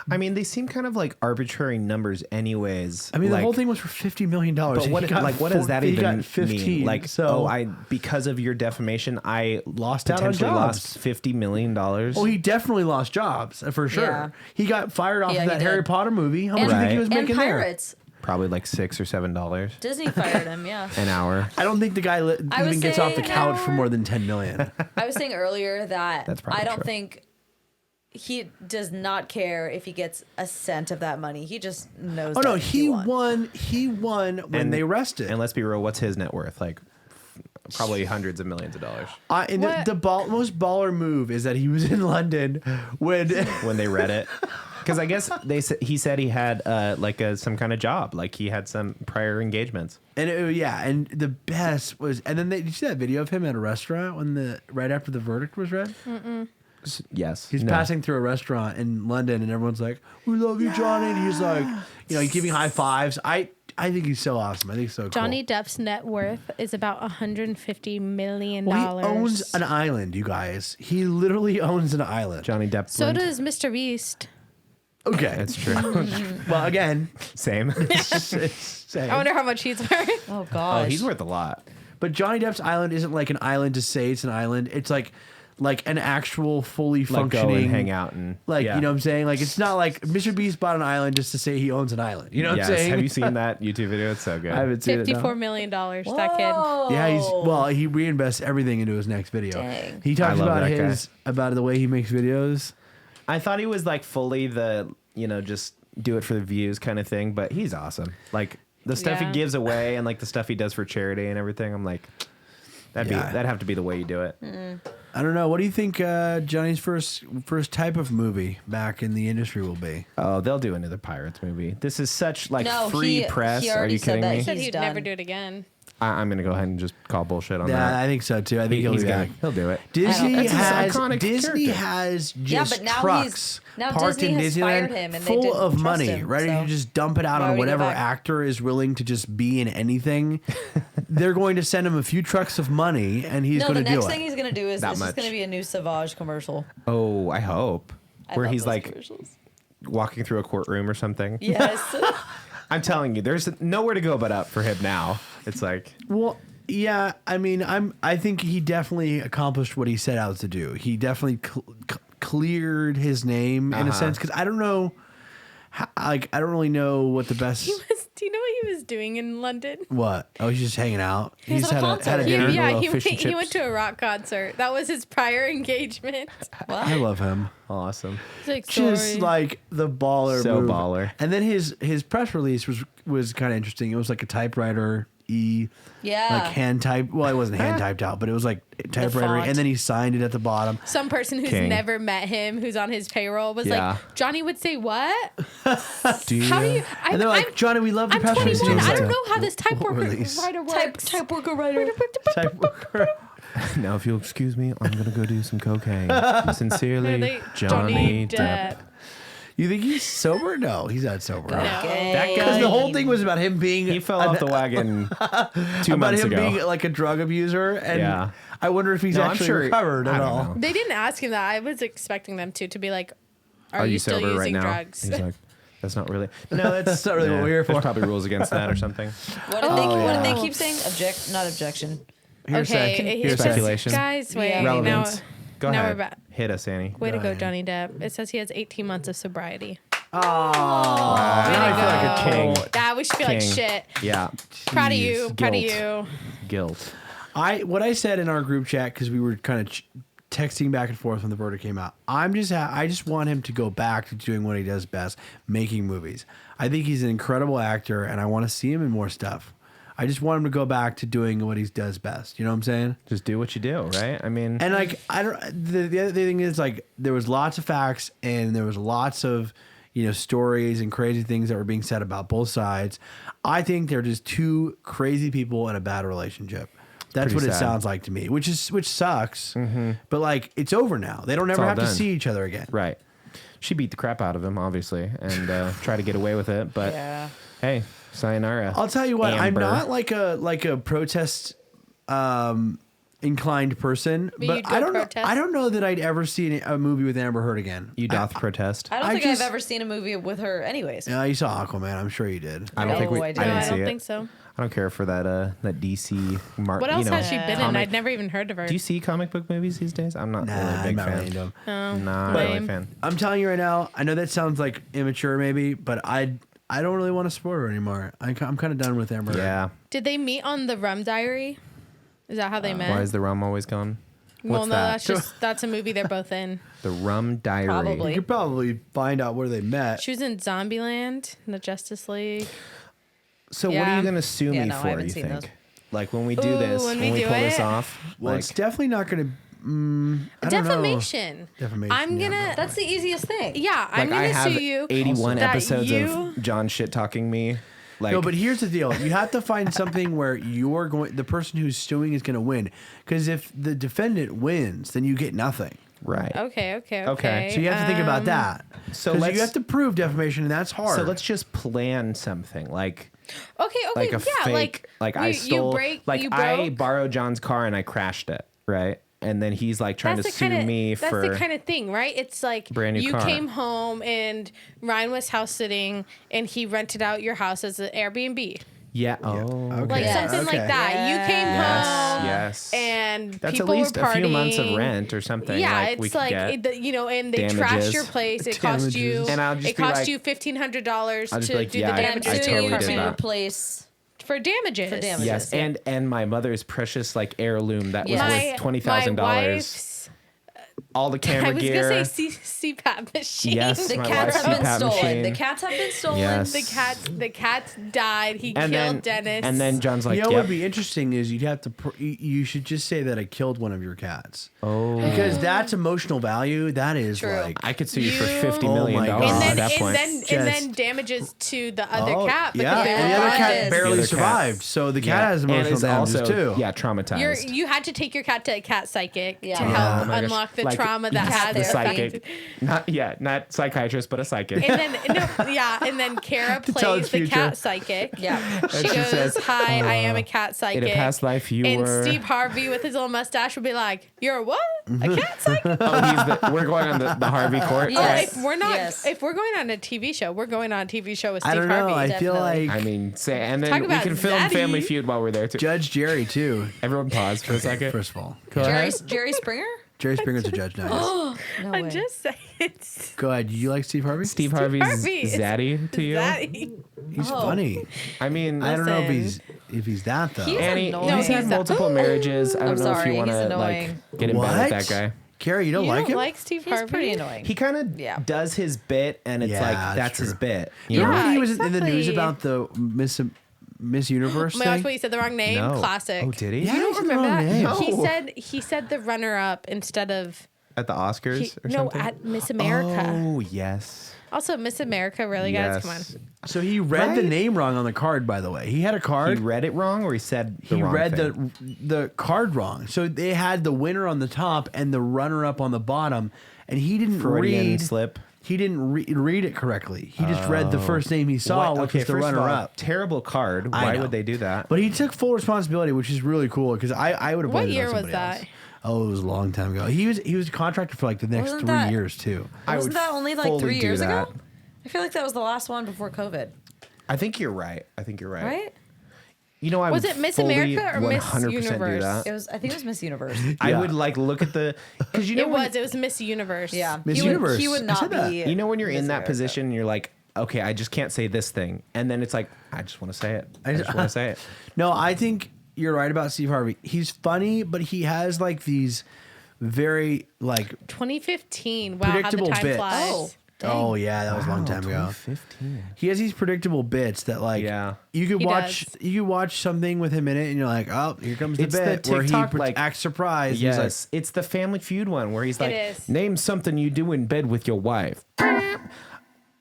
I mean, they seem kind of like arbitrary numbers, anyways. I mean, the like, whole thing was for $50 million. But what does that he even got 15, mean? Like, so because of your defamation, I lost out on potentially jobs. lost $50 million. Well, he definitely lost jobs for sure. Yeah. He got fired off Yeah, of that he Harry did. Potter movie. How much do you think he was And making there? Pirates. Probably like $6 or $7 Disney fired him, yeah. an hour. I don't think the guy I was even gets off the saying couch an for hour. more than 10 million. I was saying earlier that That's probably I don't true. think he does not care if he gets a cent of that money. He just knows. Oh no, that he won. He won when they arrested. And let's be real, what's his net worth? Like, probably hundreds of millions of dollars And most baller move is that he was in London when when they read it. Because I guess he said he had some kind of job, like he had some prior engagements. and and the best was, and then did you see that video of him at a restaurant right after the verdict was read? Yes, He's passing through a restaurant in London, and everyone's like, "We love you, Johnny." And he's like, he's giving high fives. I think he's so awesome. I think he's so cool. Johnny Depp's net worth is about $150 million. Well, he owns an island, you guys. He literally owns an island. Johnny Depp. So does Mr. Beast. Okay. That's true. Well, again, Same. same. I wonder how much he's worth. Oh Oh, gosh. he's worth a lot. But Johnny Depp's island isn't like an island to say it's an island. It's like an actual fully Like functioning go and hang out and Like, yeah. you know what I'm saying? Like, it's not like Mr. Beast bought an island just to say he owns an island. You know what Yes. I'm saying? Have you seen that YouTube video? It's so good. I haven't seen it. no. $54 million, that kid. Yeah, he reinvests everything into his next video. Dang. He talks I love about that guy. about the way he makes videos. I thought he was like fully the, just do it for the views kind of thing, but he's awesome. Like the stuff Yeah. he gives away and like the stuff he does for charity and everything. I'm like, that'd have to be the way you do it. I don't know. What do you think Johnny's first type of movie back in the industry will be? Oh, they'll do another Pirates movie. This is such like No, free he press. Are already you said kidding that me? He said He's he'd done. never do it again. I'm gonna go ahead and just call bullshit on Yeah, that. I think so too. I think he'll He's do that. He'll do it. Disney That's his has iconic character. just but now trucks now parked Disney in has Disneyland fired him and they full didn't of trust money, him, ready so to just dump it out why on would he go whatever back? actor is willing to just be in anything. They're going to send him a few trucks of money, and he's No, going the to do next it. thing he's gonna do is That it's just much. gonna be a new Savage commercial. Oh, I hope. I Where love he's those like commercials. walking through a courtroom or something. Yes. I'm telling you, there's nowhere to go but up for him now. It's like Well, yeah, I mean, I think he definitely accomplished what he set out to do. He definitely cleared his name in a sense, because I don't know, I don't really know what the best. Do you know what he was doing in London? What? Oh, he's just hanging out. He was He's at a had a concert. dinner. Yeah, little he fish and he went chips. to a rock concert. That was his prior engagement. I love him. awesome. He's like, Just sorry. like the baller. So move. baller. And then his press release was kind of interesting. It was like a typewriter Yeah. like hand type. Well, it wasn't hand typed out, but it was like typewriter, font. and then he signed it at the bottom. Some person who's King. never met him, who's on his payroll, was Yeah. like, Johnny would say what? Do you? How do you? And they're like, Johnny, we love your I'm press release. 21. I He's don't like, know how this type worker release. writer works. Type worker writer. Type- Now, if you'll excuse me, I'm gonna go do some cocaine. Sincerely, Really? Johnny Depp. You think he's sober? No, he's not sober. No. That Because guy, the whole thing was about him being he fell off the wagon 2 about months him ago. being like a drug abuser, and Yeah. I wonder if he's No, I'm actually sure- recovered I at don't all. know. They didn't ask him that. I was expecting them to be like, "Are you still sober using right now? drugs?" He's like, that's not really. No, That's not really what we're here for. There's probably rules against that or something. What did they keep saying? Not objection. Hearsay. Okay, Here's it says- speculation. Guys, wait. Yeah. Relevance. Go now ahead. we're back. Hit us, Annie. Way to Go go, ahead. Johnny Depp. It says he has 18 months of sobriety. Oh, Now I feel like a king. Yeah, we should feel like King. shit. Yeah. Proud of you. Proud of Guilt. you. Guilt. what I said in our group chat, because we were kind of texting back and forth when the verdict came out. I just want him to go back to doing what he does best, making movies. I think he's an incredible actor, and I want to see him in more stuff. I just want him to go back to doing what he does best. You know what I'm saying? Just do what you do, right? I mean, And like I don't. The other thing is like there was lots of facts and there was lots of stories and crazy things that were being said about both sides. I think they're just two crazy people in a bad relationship. That's Pretty what it sad. sounds like to me, which sucks. But like it's over now. They don't ever all have to done. see each other again. right. She beat the crap out of him, obviously, and tried to get away with it. But hey, sayonara. I'll tell you what. Amber. I'm not like a protest inclined person, But but you'd go I don't know. protest? I don't know that I'd ever see a movie with Amber Heard again. You doth protest. I don't I think just- I've ever seen a movie with her anyways. Yeah, you saw Aquaman. I'm sure you did. I don't think we. No, I I didn't. didn't I see don't it. think so. I don't care for that DC mark. What else you know, has she been in? comic- I'd never even heard of her. Do you see comic book movies these days? I'm not really a I'm big not fan. really into 'em. Not really a lame. fan. I'm telling you right now. I know that sounds like immature, maybe, but I don't really want to support her anymore. I'm kind of done with Amber. Heard. Yeah. Did they meet on the Rum Diary? Is that how they met? Why is the rum always gone? Well, What's no, that? that's just that's a movie they're both in. The Rum Diary. Probably. You could probably find out where they met. She was in Zombieland, the Justice League. So what are Yeah. you gonna sue Yeah, me no, I for? haven't You seen think? those. Like when we do Ooh, this, when when we we do pull this it? off, Well, like it's definitely not going to. I don't know. Defamation. Defamation, I'm yeah. gonna. That's the easiest thing. Yeah, I'm I gonna have sue you. 81 that episodes you- of John shit talking me. Like, No, but here's the deal: you have to find something where the person who's suing is going to win. Because if the defendant wins, then you get nothing. right. Okay. Okay. So you have to think about that. so So let's- you have to prove defamation, and that's hard. So let's just plan something like Okay. like a yeah. fake I you stole break, like you I broke. borrowed John's car and I crashed it, right? And then he's like trying to sue me that's for the kind of thing, right? It's like Brand new you car. came home and Ryan was house sitting and he rented out your house as an Airbnb. yeah. Oh, Okay. Like Yes. something Okay. like that. You came home yes. and That's people at least were a partying. few months of rent or something. Yeah, like we it's could like get. and they Damages. trashed your place. It cost you. Damages. And I'll just it be cost like- you $1,500 I'll to just be like, do yeah, the I- And I'm damages I to suing totally your you did to that. apartment replace. for damages. For damages. Yes, Yeah. and my mother's precious like heirloom that was Yes. worth $20,000. My wife's. All the camera I was gear. gonna say CPAP machine. Yes. The My cats wife's have been CPAP stolen. machine. The cats have been stolen. Yes. The cats died. He and killed then Dennis. and then John's like, you know yep. what would be interesting is you'd have to. You should just say that I killed one of your cats. Oh, Because that's emotional value. That is True. like. I could sue you for You- $50 Oh million my God. and at then that and point. then and then damages to the other cat because yeah, they and were the other cat bonded. barely The other cat- survived. So the cat Yeah. has And emotional is damages also, too. Yeah, traumatized. You had to take your cat to a cat psychic Yeah. to Yeah. help Oh my gosh. unlock the Like, trauma that yes, had the their psychic. Not psychiatrist, but a psychic. And then and then Cara tell plays its the future. cat psychic. Yeah. She goes, says, "Hi, I am a cat psychic." In a past life, you and were. Steve Harvey with his little mustache would be like, "You're a what? A cat psychic?" Oh, we're going on the Harvey court. Yes. Oh, Right? if we're not, Yes. if we're going on a TV show, we're going on a TV show with I Steve don't know. Harvey. I feel Definitely. like I mean, say, and Talk then we about can film Zaddy. Family Feud while we're there too. Judge Jerry too. Everyone pause for a second. First of all, Go ahead. Jerry Springer? Jerry Springer's a judge now. No I'm way. just saying, Go ahead. You like Steve Harvey? Steve Harvey's Harvey is- zaddy to you? Zaddy. He's Oh. funny. I mean, I don't know if Listen. he's that though. He's Annie, annoying. he's had he's multiple marriages. I don't I'm know if sorry, you want he's to like annoying. get in bed with that guy. Carrie, you don't You like don't him? like Steve He's Harvey? pretty annoying. He kind of Yeah. does his bit, and it's Yeah, like that's that's his true. bit. You You remember know? when he was in the news exactly. about the Miss Universe Oh my gosh, thing? wait, you said the wrong name. No. Classic. Oh, did he? Yeah. You don't he said the remember wrong that? name. No. He said the runner up instead of At the Oscars or no something? at Miss America. Oh, yes. Also, Miss America, really, guys, come on. So he read the Right? name wrong on the card. By the way, he had a He card. read it wrong, or he said the He wrong read thing? the card wrong. So they had the winner on the top and the runner up on the bottom, and he didn't Freudian read. slip. He didn't read it correctly. He just read the first name he saw, What? which Okay, was the first of runner all, up. terrible card. I Why know. would they do that? But he took full responsibility, which is really cool because I would have. What blamed it on year was somebody that? else. Oh, it was a long time ago. He was contracted for like the next Wasn't 3 that- years too. I Wasn't would that only like fully 3 do years that. ago? I feel like that was the last one before COVID, I think you're right. right? You know, I Was would it Miss fully America or Miss 100% do Universe? that. It was. I think it was Miss Universe. I Yeah. would like look at the because you know It was Miss Universe. Yeah, Miss he Universe. Would, he would I not said that. be. you know when you're in Miss that America. position and you're like, okay, I just can't say this thing, and then it's like, I just want to say it. I just want to say it. No, I think you're right about Steve Harvey. He's funny, but he has like these very like 2015. Wow, how the predictable time bits. flies. Oh, oh yeah, that was a long time ago. 15. He has these predictable bits that like Yeah. you could He watch does. you could watch something with him in it and you're like, oh, here comes the It's the bit where he TikTok, like- acts surprised. Yes, He's it's the Family Feud one where he's like, is. name something you do in bed with your wife.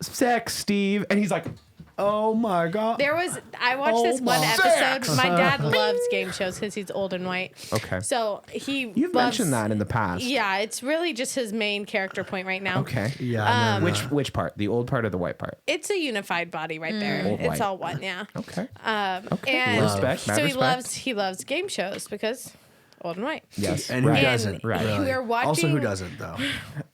Sex, Steve, and he's like, like, oh my god. I watched this one my episode. My dad loves game shows because he's old and white. Okay. So he you've loves, mentioned that in the past. Yeah, it's really just his main character point right now. Okay. Yeah. Which part? The old part or the white part? It's a unified body right there. Old It's white. all one, yeah. Okay. And Respect, mad so respect. he loves game shows because old and white. Yes. And who right. doesn't? Right. really? We are watching. Also, who doesn't though?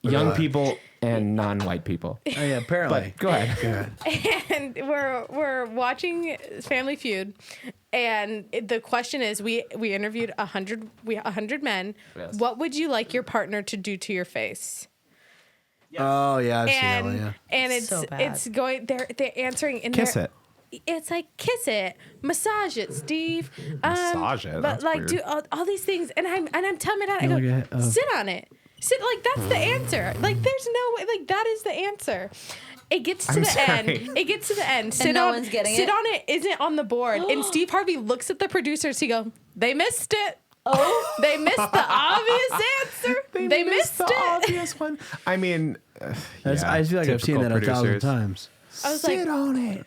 Young people and non-white people. Oh, yeah, apparently. But go ahead. Go ahead. And we're watching Family Feud, and the question is, we interviewed 100 men. Yes. What would you like your partner to do to your face? Oh yeah, I've seen that one. And Yeah. and it's So bad. it's going. They're answering in Kiss their, it. It's like kiss it, massage it, Steve. Massage it? But That's like weird. do all these things, and I'm telling my dad, I go, Look at, sit on it. Sit like that's the answer. Like there's no way. Like that is the answer. It gets to I'm the sorry. end. It gets to the end. Sit no on. one's getting sit it? on it isn't on the board. And Steve Harvey looks at the producers. He go, they missed it. Oh, They missed the obvious answer. They missed the it. obvious one. I mean, That's, I feel like I've seen that typical 1,000 producers. times. I was like, on it.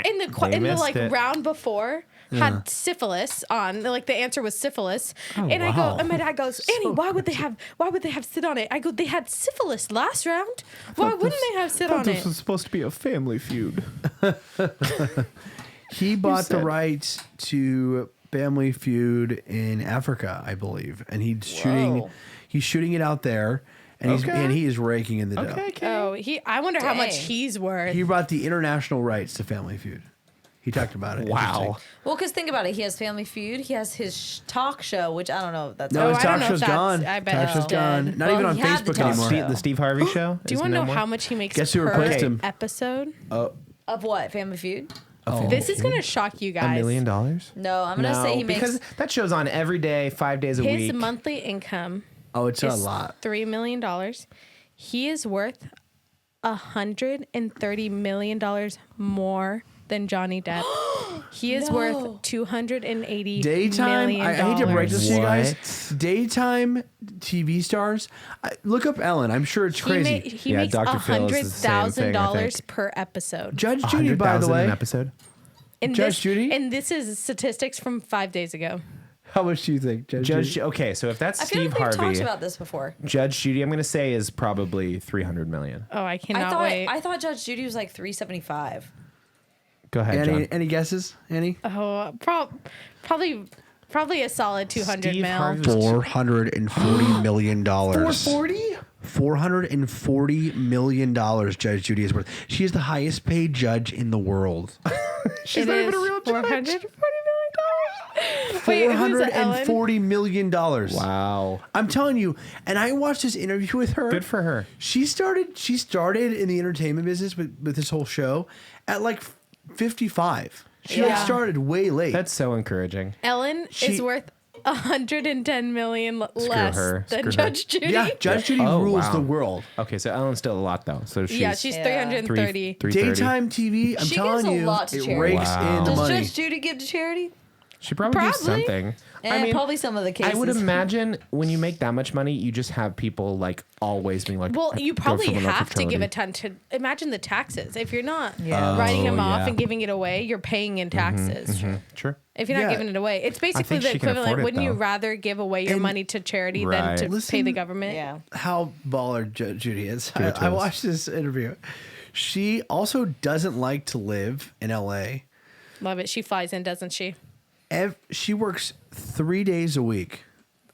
in the missed like it. round before had syphilis on. Like the answer was syphilis, and I go, wow. and my dad goes, Annie, why would they have sit on it? I go, they had syphilis last round. Why wouldn't they have sit on it? supposed to be a family feud. He bought the said- rights to Family Feud in Africa, I believe, and he's shooting it out there, and Okay. he is raking in the dough. Okay. Oh, I wonder how much Dang. he's worth. He brought the international rights to Family Feud. He talked about it. Wow. Interesting. well, because think about it. He has Family Feud. He has his talk show, which I don't know if that's. No, Oh, his I don't talk know show's if that's- gone. I bet Talk it's show's gone. dead. Not Well, even on he had the Facebook talk anymore. show. The Steve Harvey show. Do you want to know how much he makes Guess who per replaced him? episode? Of what? Family Feud? This is gonna shock you $1 guys. million? No, I'm gonna say he makes. because that show's on every day, 5 days a His week. monthly income Oh, it's a is lot. $3 million. He is worth $130 million more than Johnny Depp. He is worth $280 Daytime. million. I hate to break this to you guys. What? Daytime TV stars. Look up Ellen. I'm sure it's crazy. He Yeah, makes Dr. Phil is the same thing, I $100,000 think. per episode. Judge Judy, by the 100,000 way. an episode. And Judge this, Judy? And this is statistics from 5 days ago. How much do you think, Judge Judy? Okay, so if that's I feel Steve like we've Harvey, talked about this before. Judge Judy, I'm going to say is probably 300 million. Oh, I cannot wait. I thought Judge Judy was like 375. Go ahead, John. Any guesses? Annie? Oh, probably a solid 200 Steve mil. Harvey- $440 million. 440? $440 million Judge Judy is worth. She is the highest paid judge in the world. She's It not even a is real judge. $440 million. Wait, who's it, Ellen? $440 million. Wow. I'm telling you, and I watched this interview with her. Good for her. She started in the entertainment business with this whole show at like 55. She like Yeah. started way late. That's so encouraging. Ellen She- is worth $110 million less her. than Screw her. Judge Judy. yeah, Judge Judy Oh, rules wow. the world. Okay, so Ellen's still a lot though. So she's Yeah, she's Yeah. 330. 330. Daytime TV, I'm She telling gives a you, lot to it charity. rakes Wow. in the Does money. Judge Judy give to charity? She probably gives Probably. something. Probably some of the cases. I would imagine when you make that much money, you just have people like always being like, Well, you go probably from another have to give fertility. a ton to imagine the taxes. If you're not Yeah. writing them Oh, off yeah. and giving it away, you're paying in taxes. Sure. If you're not Yeah. giving it away, it's basically think the she can equivalent. afford it, Wouldn't you though. rather give away your And- money to charity Right. than to pay Listen- the government? Yeah. How baller Judge Judy is. Give it to I us. watched this interview. She also doesn't like to live in LA. Love it. She flies in, doesn't she? She works 3 days a week,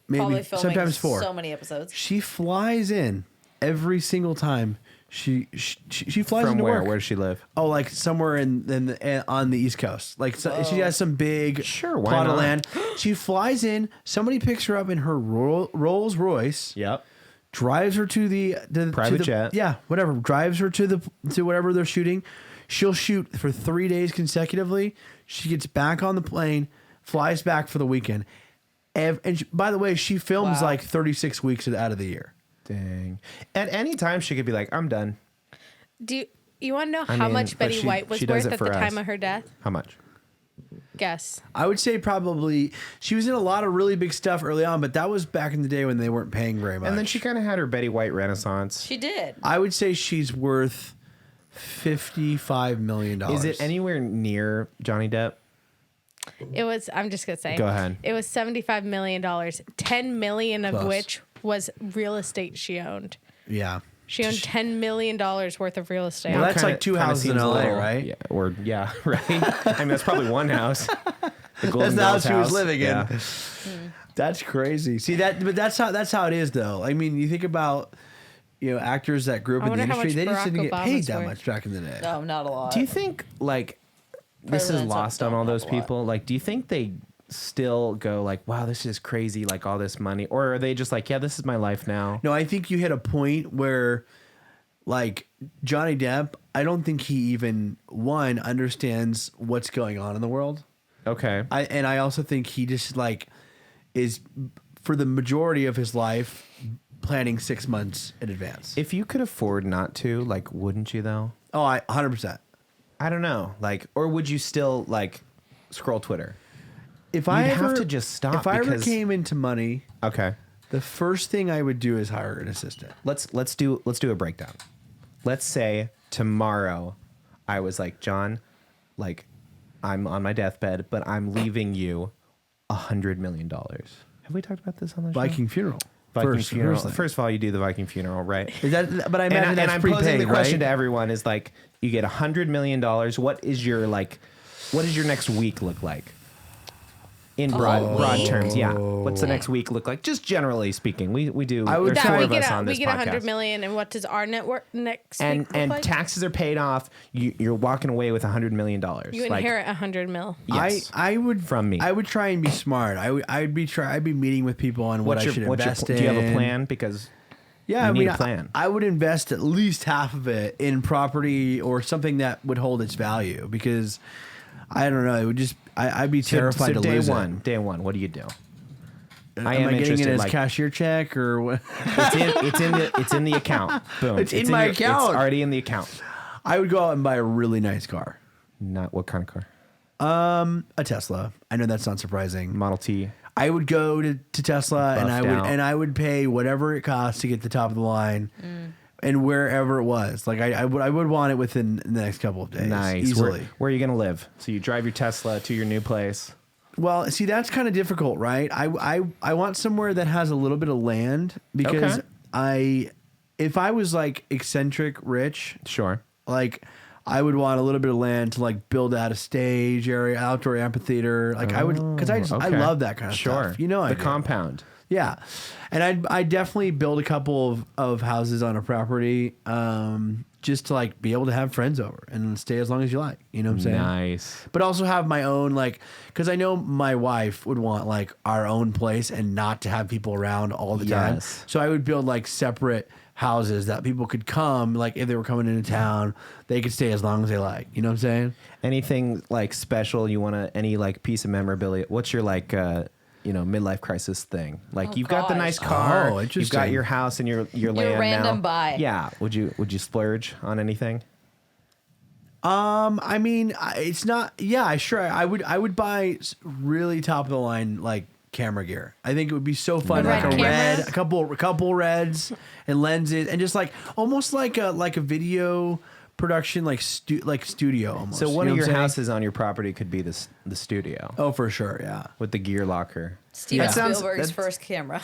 maybe Probably filming sometimes 4. so many episodes. She flies in every single time. She flies From into where? work. Where does she live? Oh, like somewhere on the East Coast. Like she has some big Sure, why plot of not? land. She flies in. Somebody picks her up in her Rolls Royce. Yep. Drives her to the Private jet. Yeah, whatever. Drives her to whatever they're shooting. She'll shoot for 3 days consecutively. She gets back on the plane, flies back for the weekend. By the way, she films Wow. like 36 weeks out of the year. Dang. At any time, she could be like, I'm done. Do you want to know I how mean, much but Betty she- White was she does worth it at the for time us. of her death? How much? Guess. I would say probably she was in a lot of really big stuff early on, but that was back in the day when they weren't paying very much. And then she kind of had her Betty White renaissance. She did. I would say she's worth $55 million. Is it anywhere near Johnny Depp? It was. I'm just gonna say. Go ahead. It was $75 million. $10 million of Close. which was real estate she owned. Yeah. She owned $10 million worth of real estate. Well, that's Kinda- like 2 kinda houses in seems a LA, little- right? Yeah, right. I mean, that's probably one house. The Golden That's the house Girls she was living in. That's crazy. See but that's how it is though. I mean, you think about actors that grew up I in the wonder how industry, they much just didn't Barack get paid Obama's that worth. much back in the day. No, not a lot. Do you think like this is Presidents lost don't on all have those a lot. people? Like, do you think they still go like, wow, this is crazy, like all this money, or are they just like, yeah, this is my life now? No, I think you hit a point where, like, Johnny Depp, I don't think he even, one, understands what's going on in the world. Okay. I also think he just, like, is, for the majority of his life, planning 6 months in advance. If you could afford not to, like, wouldn't you though? Oh, 100%. I don't know. Like, or would you still like scroll Twitter? If You'd I have ever, to just stop If I ever because- came into money, Okay. the first thing I would do is hire an assistant. Let's do a breakdown. Let's say tomorrow I was like, John, like, I'm on my deathbed, but I'm leaving you $100 million. Have we talked about this on the show? Viking funeral. Viking First funeral. thing. First of all, you do the Viking funeral, right? Is that? But I imagine and that's I'm prepaid, posing the question right? to everyone: is like, you get $100 million. What does your next week look like? In broad terms, yeah. What's the next week look like? Just generally speaking, we do. I would there's try- four we of us on get this we get podcast. 100 million, and what does our network next week look And like? taxes are paid off. You're walking away with $100 million. You inherit 100 mil. Yes. I would From me. I would try and be smart. I'd be meeting with people on what I should invest in. Do you have a plan? Because Yeah, you I need mean, a plan. I would invest at least half of it in property or something that would hold its value because I don't know. It would just I'd be terrified to day lose one. Day one. What do you do? it. Am I getting it interested, as like- cashier check or what? It's in the account. Boom. It's in my account. It's already in the account. I would go out and buy a really nice car, Not what kind of car? a Tesla. I know that's not surprising. Model T. I would go to Tesla and Buffed out. I would pay whatever it costs to get the top of the line. And wherever it was, like I would want it within the next couple of days, Nice. easily. Where are you gonna live? So you drive your Tesla to your new place. Well, see, that's kind of difficult, right? I want somewhere that has a little bit of land because Okay. if I was like eccentric rich, Sure. like I would want a little bit of land to like build out a stage area, outdoor amphitheater. Like I would, because I Okay. love that kind of Sure. stuff. You know, I the do. compound. Yeah, and I'd definitely build a couple of houses on a property, just to like be able to have friends over and stay as long as you like. You know what I'm saying? Nice. But also have my own, like, because I know my wife would want like our own place and not to have people around all the time. Yes. So I would build like separate houses that people could come, like if they were coming into town, they could stay as long as they like. You know what I'm saying? Anything like special you want to? Any like piece of memorabilia? What's your like? Midlife crisis thing. Like Oh, you've got the gosh. nice car, Oh, you've got interesting. your house and your land random now. buy. Yeah. Would you splurge on anything? I mean, it's not. Yeah, sure. I would buy really top of the line like camera gear. I think it would be so fun, A like red a camera? red, a couple reds and lenses, and just like almost like a video production, like studio almost. So one You know of what your I'm saying? houses on your property could be the studio Oh, for sure. Yeah. with the gear locker. Steven That sounds- Spielberg's that's- first camera.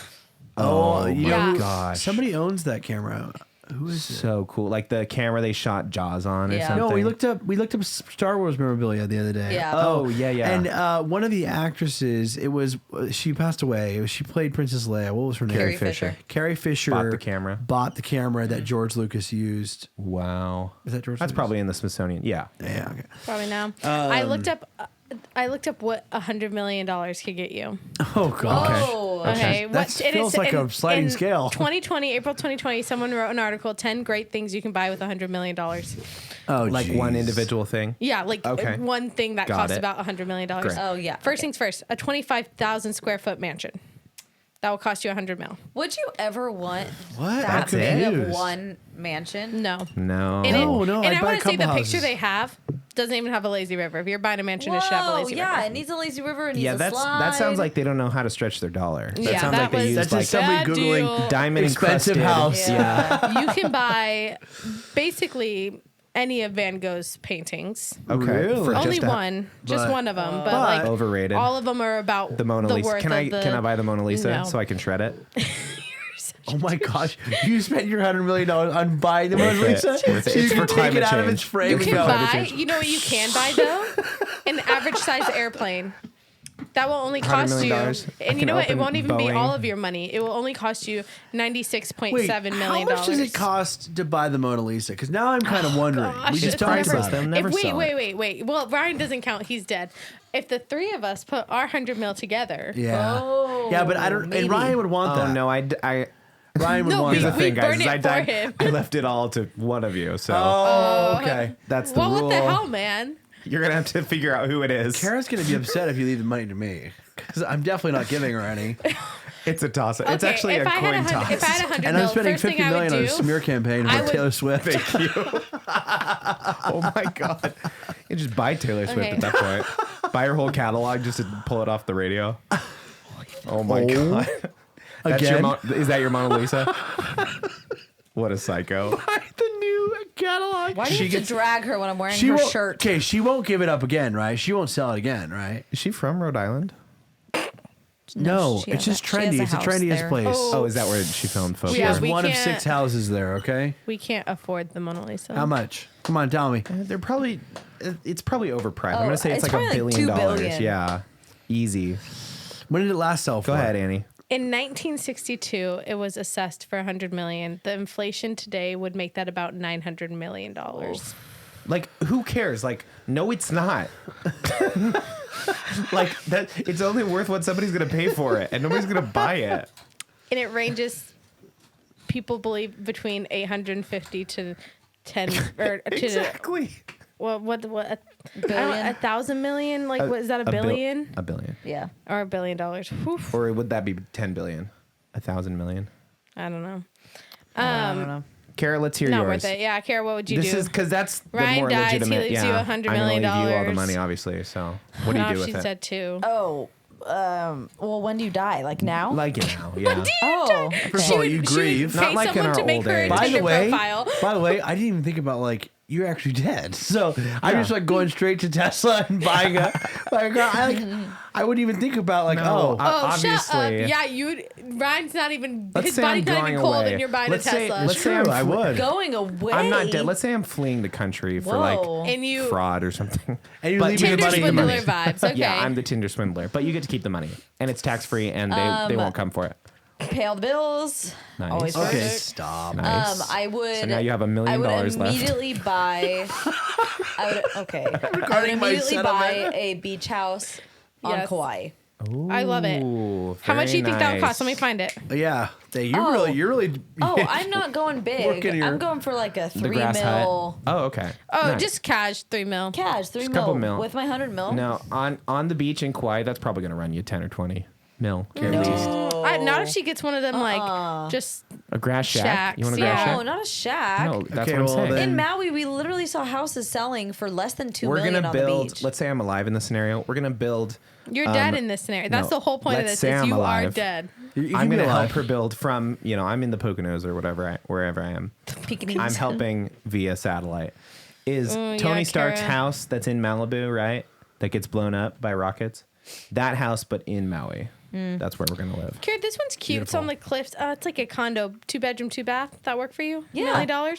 Oh, you know, my who- gosh. somebody owns that camera. Who is it? So cool. Like the camera they shot Jaws on or Yeah. something. No, we looked up Star Wars memorabilia the other day. Yeah. Oh, yeah. And one of the actresses, she passed away. She played Princess Leia. What was her name? Carrie Fisher. Carrie Fisher Bought the camera. that George Lucas used. Wow. Is that George That's Lucas? probably in the Smithsonian. Yeah. Yeah. Okay. Probably now. I looked up what $100 million could get you. Oh gosh. Oh, Okay, That feels like a sliding scale. 2020, April 2020, someone wrote an article, 10 great things you can buy with $100 million. Oh, Like one jeez. individual thing. Yeah, like Okay. one thing that Got costs it. about $100 million. Great. Oh, yeah. First Okay. things first, a 25,000 square foot mansion. That will cost you $100 mil. Would you ever want What? that That's big it. of one mansion? No. No. And, No, and I'd I buy want a to say the couple picture houses. they have doesn't even have a lazy river. If you're buying a mansion, it should have a Whoa, lazy yeah, river. it needs a lazy river. It needs Yeah, a that slide. sounds like they don't know how to stretch their dollar. That Yeah, sounds that like they was- use That's like just somebody Bad googling deal. diamond expensive encrusted. house. Yeah. You can buy basically any of Van Gogh's paintings. Okay. Really? For Only just a- one, just but- one of them, but but- like Overrated. all of them are about The Mona Lisa. worth Can of the. I buy the Mona Lisa No. so I can shred it? Oh my gosh! You spent your $100 million on buying the Mona Worth it. Lisa, Worth it. so you It's can for take climate it out of change. its frame You and can go. buy. You know what you can buy though? An average size airplane. That will only $100 cost you, million. I and you can know what? It open won't even be Boeing. all of your money. It will only cost you $96.7 Wait, million. how much does it cost to buy the Mona Lisa? Because now I'm kind of wondering. gosh, We just it's talked priceless. about They'll it. never sell it. Wait. Well, Ryan doesn't count. He's dead. If the three of us put our 100 mil together, Yeah. Oh, Yeah, but I don't. maybe. And Ryan would want Oh that. no, Ryan would No, want we- Here's the that. thing, guys. burn is it for him. I left it all to one of you, so Oh, okay. that's the well, rule. what the hell, man? You're gonna have to figure out who it is. Kara's gonna be upset if you leave the money to me because I'm definitely not giving her any. It's a toss. It's Okay, actually if a I had coin 100 toss. If I had 100 And I'm mil, spending first thing $50 I would million on a do, smear campaign I for would- Taylor Swift. Thank you. Oh my god. You just buy Taylor Swift Okay. at that point. Buy her whole catalog just to pull it off the radio. Oh my god. That's your Again? is that your Mona Lisa? What a psycho. The new catalog. Why do you She have to gets- drag her when I'm wearing She her won't. shirt? Okay, she won't give it up again, right? She won't sell it again, right? Is she from Rhode Island? No, she it's has just she has trendy. a It's the house trendiest there. place. Oh, is that where she filmed photos? She Yeah, has we one of can't- 6 houses there. Okay, we can't afford the Mona Lisa. how much? Come on, tell me. They're probably it's probably overpriced. I'm Oh, gonna say it's it's like $1 probably like billion. $2 billion. Yeah. Easy. When did it last sell for? Go ahead, Annie. In 1962, it was assessed for 100 million. The inflation today would make that about $900 million. Like, who cares? Like, no, it's not. Like that, it's only worth what somebody's gonna pay for it, and nobody's gonna buy it. And it ranges, people believe, between 850 to 10 or to Exactly. what Billion? 1,000 million? Like, what is that? A billion A billion. Yeah. or $1 billion? Whew, Or would that be 10 billion? 1,000 million? I don't know. I don't know. Kara, let's hear Not yours. worth it. Yeah, Kara, what would you This do? is because that's the Ryan more dies, he legitimate. leaves you yeah, $100 I'm gonna million. leave you all the money, obviously. So, what do you Oh, do with she's it? dead too. Oh, well, when do you die? Like now? Like it now, yeah. Oh, First She of all, would- you she would grieve. pay Not like in someone our to make old her a age. By Tinder the way, profile. I didn't even think about like you're actually dead. So I'm just like going straight to Tesla and buying a car. I wouldn't even think about like No, oh. Oh, shut up. obviously. Yeah, you. Ryan's not even. Let's His say I'm body's not going even cold, away. and you're buying Let's a say- Tesla. let's say I'm I would. going away. I'm not dead. Let's say I'm fleeing the country for Whoa. and you. fraud or something. And you But leave you me the Tinder get to money. keep the swindler money. vibes. Okay. Yeah, I'm the Tinder swindler, but you get to keep the money, and it's tax free, and they won't come for it. Pay all the bills. Nice. Always Okay, worth it. stop. Nice. I would. So now you have $1 million I would left. immediately buy. I would Regarding my immediately buy settlement. a beach house on Yes. Kauai. I love it. Ooh, How much do you very think that would nice. cost? Let me find it. Yeah, you're Oh. really. Oh, I'm not going big. Working your- I'm going for like a The 3 grass hut. mil Oh, okay. Oh, Nice. just cash 3 mil. cash, 3 Just a couple mil. with my 100 mil. No, on the beach in Kauai, that's probably gonna run you 10 or 20 mil guaranteed. Not if she gets one of them like just A grass shack. Shacks, You want a yeah. grass No, shack? not a shack. No, that's Okay, what I'm well, saying. then- In Maui, we literally saw houses selling for less than $2 We're million gonna on the build. beach. Let's say I'm alive in this scenario. We're gonna build. you're dead in this scenario. That's no, the whole point of let's this. say Is I'm you are alive. dead. I'm gonna help her build from. I'm in the Poconos or wherever I am. Pekingese. I'm helping via satellite. Is yeah, Tony Stark's Cara. house that's in Malibu, right? That gets blown up by rockets. That house, but in Maui. That's where we're gonna live. Kira, this one's cute. It's on the cliffs. It's like a condo, 2-bedroom, 2-bath. That work for you? Yeah. $1 million?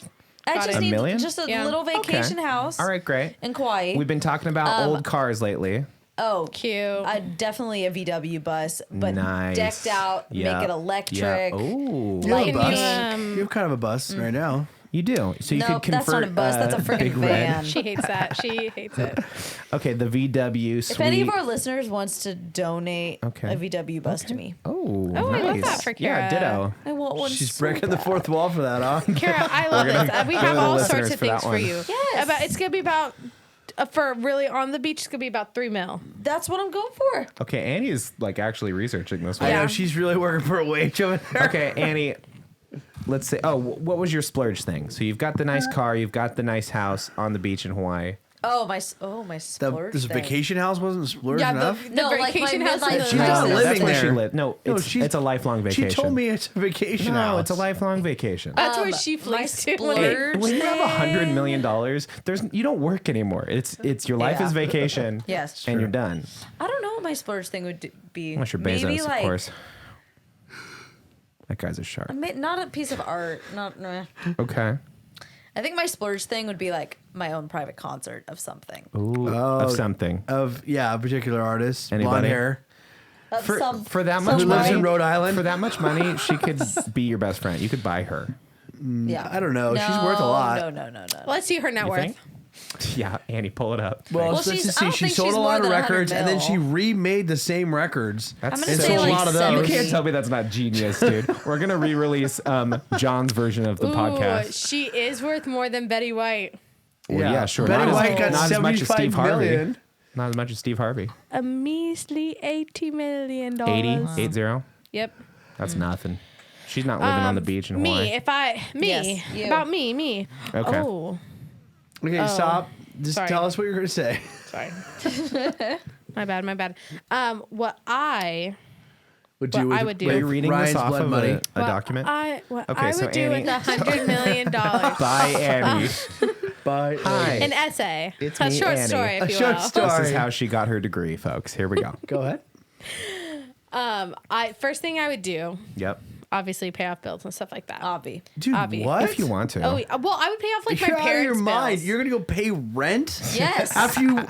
I Got just it. need million? just a Yeah. little vacation Okay. house. All right, great. In Kauai. We've been talking about old cars lately. Oh, Cute. definitely a VW bus, but Nice. decked out, Yeah. make it electric. Yeah. Ooh, You have a Can bus. you, You have kind of a bus right now. you do. So you Nope, could that's convert. not a bus. That's a freaking Big Red. van. She hates that. She hates it. Okay, the VW suite. If any of our listeners wants to donate Okay. a VW bus to me, Oh, Oh, I love nice. that for Yeah, Kara. ditto. I want one. She's so breaking the bad. fourth wall for that, huh? Kara, I love gonna this. We go have to the all listeners sorts of for that things for one. you. Yes. It's going to be about, for really on the beach, it's going to be about 3 mil. That's what I'm going for. Okay, Annie is like actually researching this I one. Yeah. know she's really working for a wage over there. Okay, Annie. Let's say. Oh, what was your splurge thing? So you've got the nice car, you've got the nice house on the beach in Hawaii. Oh my splurge This thing. vacation house wasn't splurge Yeah, enough. the No, like my vacation house midlife is She's not crisis. living That's where she there. lived. No, No, it's a lifelong vacation. She told me it's a vacation No, house. it's a lifelong vacation. That's where Um, she my flees to. splurge When you have $100 thing- million, you don't work anymore. It's your life Yeah. is vacation. Yes. and you're done. I don't know what my splurge thing would be. Unless you're Maybe Bezos, like, of course. That guy's a shark. Not a piece of art. Not. Nah. Okay. I think my splurge thing would be like my own private concert of something. Ooh, of something. A particular artist, blonde Anybody? hair, For that much who lives money, in Rhode Island. for that much money, she could be your best friend. You could buy her. Yeah. I don't know. She's worth a lot. No. Let's see her net You worth. think? Yeah, Annie, pull it up. Well, Well, let's she's- just I see. don't She think sold she's a more lot of than 100 records, and then mil. she remade the same records. That's I'm gonna and say sold like a lot of 70. those. You can't tell me that's not genius, dude. We're gonna re-release John's version of the podcast. She is worth more than Betty White. Well, yeah, sure. Betty Not White got not as much as 75 Steve Harvey. million. Not as much as Steve Harvey. A measly $80 million. 80. Yep. That's nothing. She's not living on the beach in Hawaii. Yes, you. About me. Okay. Oh, Okay, stop. Just sorry. tell us what you're going to say. sorry. My bad. What I Would would do. Are you reading Ryan's this off blood of money? a document? What Okay, I so would do Annie- with $100 million. Bye, Annie. Bye. Hi. An essay. It's a me, short Annie. story, if A you short will. story. This is how she got her degree, folks. Here we go. Go ahead. First thing I would do, Yep. obviously pay off bills and stuff like that. Obvi. Dude, Obvi. what? If you want to. Oh, yeah. Well, I would pay off like You're my out of parents' your mind. bills. You're going to go pay rent? Yes. After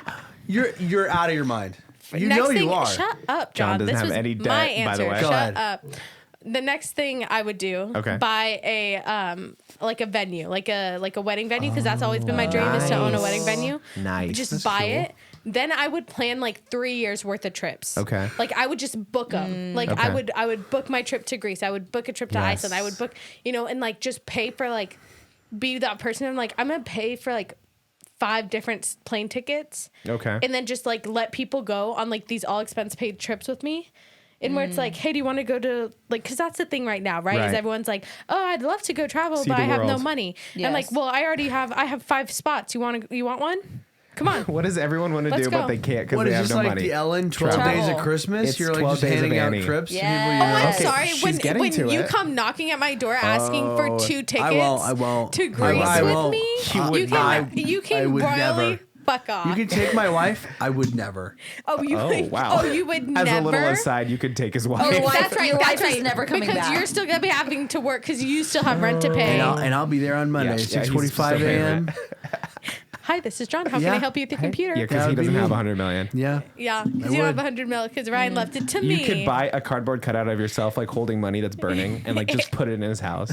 you're out of your mind. You Next know thing, you are. Shut up, John John. doesn't This have was any my debt, by the answer. way. Go Shut ahead. up. The next thing I would do, Okay. buy a like a venue, like a wedding venue, because that's always been my dream is to own a wedding venue. Nice. Just That's buy cool. it. Then I would plan like 3 years worth of trips. Okay. Like I would just book them. Like Okay. I would book my trip to Greece. I would book a trip to Yes. Iceland. I would book, and like just pay for like be that person. I'm like I'm gonna pay for like 5 different plane tickets. Okay. And then just like let people go on like these all expense paid trips with me. And where it's like, hey, do you want to go to like, because that's the thing right now, right? Is Right. everyone's like, oh, I'd love to go travel, See but the I have no world. money. And I'm like, Yes. well, I have 5 spots. You want one? Come on. What does everyone want to Let's do, go. but they can't because What they is have this no like money? the Ellen 12 Travel. Days of Christmas? It's You're like 12 just Days of handing out Annie. trips to Yes. people you Oh, know. I'm Okay, sorry. she's getting When to you it. come knocking at my door asking for 2 tickets I won't. to Greece I with won't. me, You would not. you I can would royally never. fuck off. You can take my wife. I would never. oh, you Oh, would, wow. Oh, you would As never. a little aside, you could take his wife. Oh, That's wife- right. your That's wife is right. never coming because back. you're still gonna be having to work because you still have rent to pay. And I'll be there on Monday, Yeah, he's 6:45 still a.m. Hi, this is John. How can Yeah. I help you with the computer? Yeah, because That he would be doesn't have me. 100 million. Yeah. Yeah, because I you don't have would. 100 mil because Ryan left it to me. You could buy a cardboard cutout of yourself, like holding money that's burning, and like just put it in his house.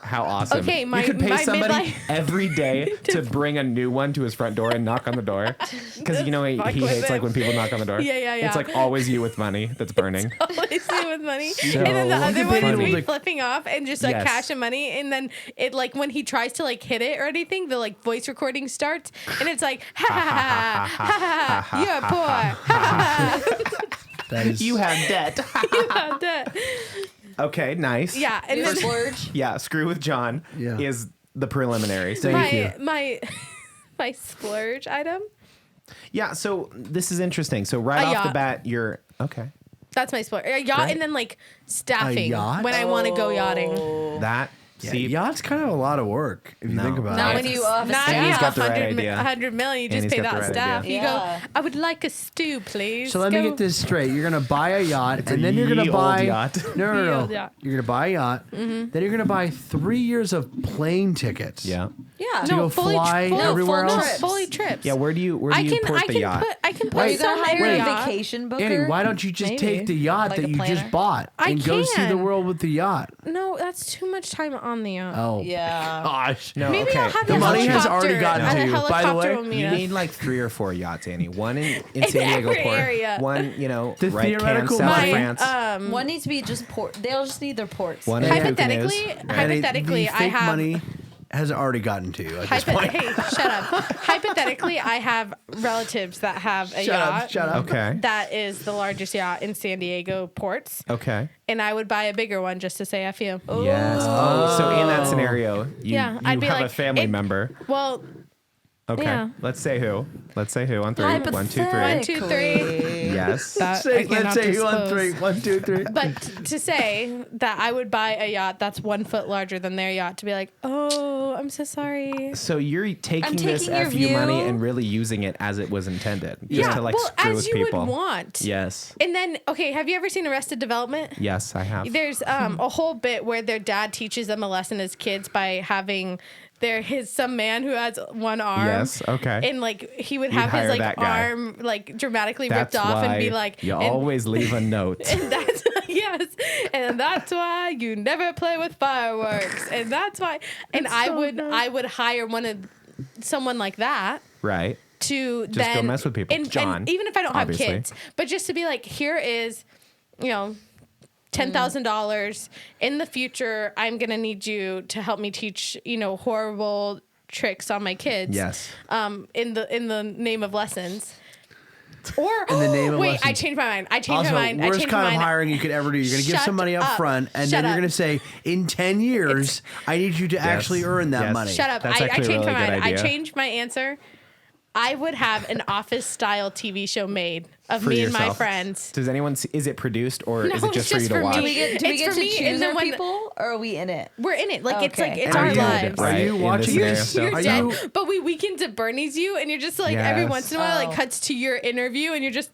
How awesome! Okay, you could pay my somebody midlife- every day to bring a new one to his front door and knock on the door, because he Fuck he with hates him. like when people knock on the door. Yeah. It's like always you with money that's burning. Always do with money. So, and then the look other at one people is me like- flipping off and just like Yes. cash and money. And then it like when he tries to like hit it or anything, the like voice recording starts and it's like, ha ha ha ha ha, you're poor. Ha ha That is. You have debt. ha. That- Okay, nice. Yeah. And Your then splurge. Yeah, screw with John Yeah. is the preliminary. So Thank you. my splurge item. yeah, so this is interesting. So right A off the yacht. bat, you're okay. That's my splurge. A yacht Great. and then like staffing yacht? when I want to go yachting. That Yeah, see, yacht's kind of a lot of work if you No. think about Not it. when you have a Not staff. Annie's got the right 100 idea. 100 million. You just Annie's pay got the that right staff. idea. You Yeah. go, I would like a stew, please. So let me Go- get this straight. You're gonna buy a yacht, a and then you're gonna ye buy old yacht. no. Ye old yacht. You're gonna buy a yacht. Then you're gonna buy 3 years of plane tickets. yeah. Yeah. To go fly everywhere full else. trips. Fully trips. Yeah, where do you I can port the yacht? I can put Are you some gonna in hire the a yacht. vacation booker? Annie, why don't you just Maybe. take the yacht Like that a you planner? just bought I and go see the can. world with the yacht? No, that's too much time on the yacht. Oh, Yeah. gosh. No, Maybe okay. I'll have The a money has helicopter. already gotten A to you. By the helicopter way, will meet You us. need like 3 or 4 yachts, Annie. One in In San Diego every port. area. One, The right can theoretical south money- France. One needs to be just port. They'll just need their ports. One in hypothetically, Tucanays. hypothetically, the I fake have money has already gotten to you at this point. Hey, shut up. Hypothetically, I have relatives that have a yacht. Shut up. Okay. That is the largest yacht in San Diego ports, Okay. and I would buy a bigger one just to say F you. Yes. Oh, so in that scenario, you, Yeah, you I'd be have a like, family it- member. Well, Okay. yeah. Let's say who. Let's say who on 3. 1, 2, 3. 1, 2, 3. Yes. That I Let's cannot say you on disclose. 3. 1, 2, 3. But to say that I would buy a yacht that's 1 foot larger than their yacht to be like, oh, I'm so sorry. So you're taking this taking your FU money view. and really using it as it was intended, just Yeah, to like well, screw as with you people. would want. Yes. And then, okay, have you ever seen Arrested Development? Yes, I have. There's a whole bit where their dad teaches them a lesson as kids by having some man who has one arm. Yes, okay. And like he would have hire his like that guy. arm like dramatically That's ripped off and be why like, you and- always leave a note. and that's yes, and that's why you never play with fireworks, and that's why. And I would hire someone like that Right. to Just then go mess with people. and John, even if I don't obviously. have kids, but just to be like, here is, $10,000 in the future. I'm gonna need you to help me teach horrible tricks on my kids. Yes. In the name of lessons. Or In the name of wait, lessons. I changed my mind. I changed Also, my mind. I worst changed kind my of mind. hiring you could ever do. You're going to give Shut some money up up. front, and Shut then you're up. going to say, in 10 years, I need you to actually earn that Yes. money. Shut up. That's I actually a changed really my good mind. I idea. changed my answer. I would have an office style TV show made of For me and my yourself. friends. Does anyone see, is it produced or No, is it just it's for you just to for me. watch? Do we get It's to for me, choose and then our when- people, or are we in it? We're in it. Like it's like Okay. it's Are our you lives. Are right, you in the watching scenario this? stuff? You're Are dead. you- But we weekend at Bernie's you, and you're just like every Yes. once in a while, Oh. like cuts to your interview, and you're just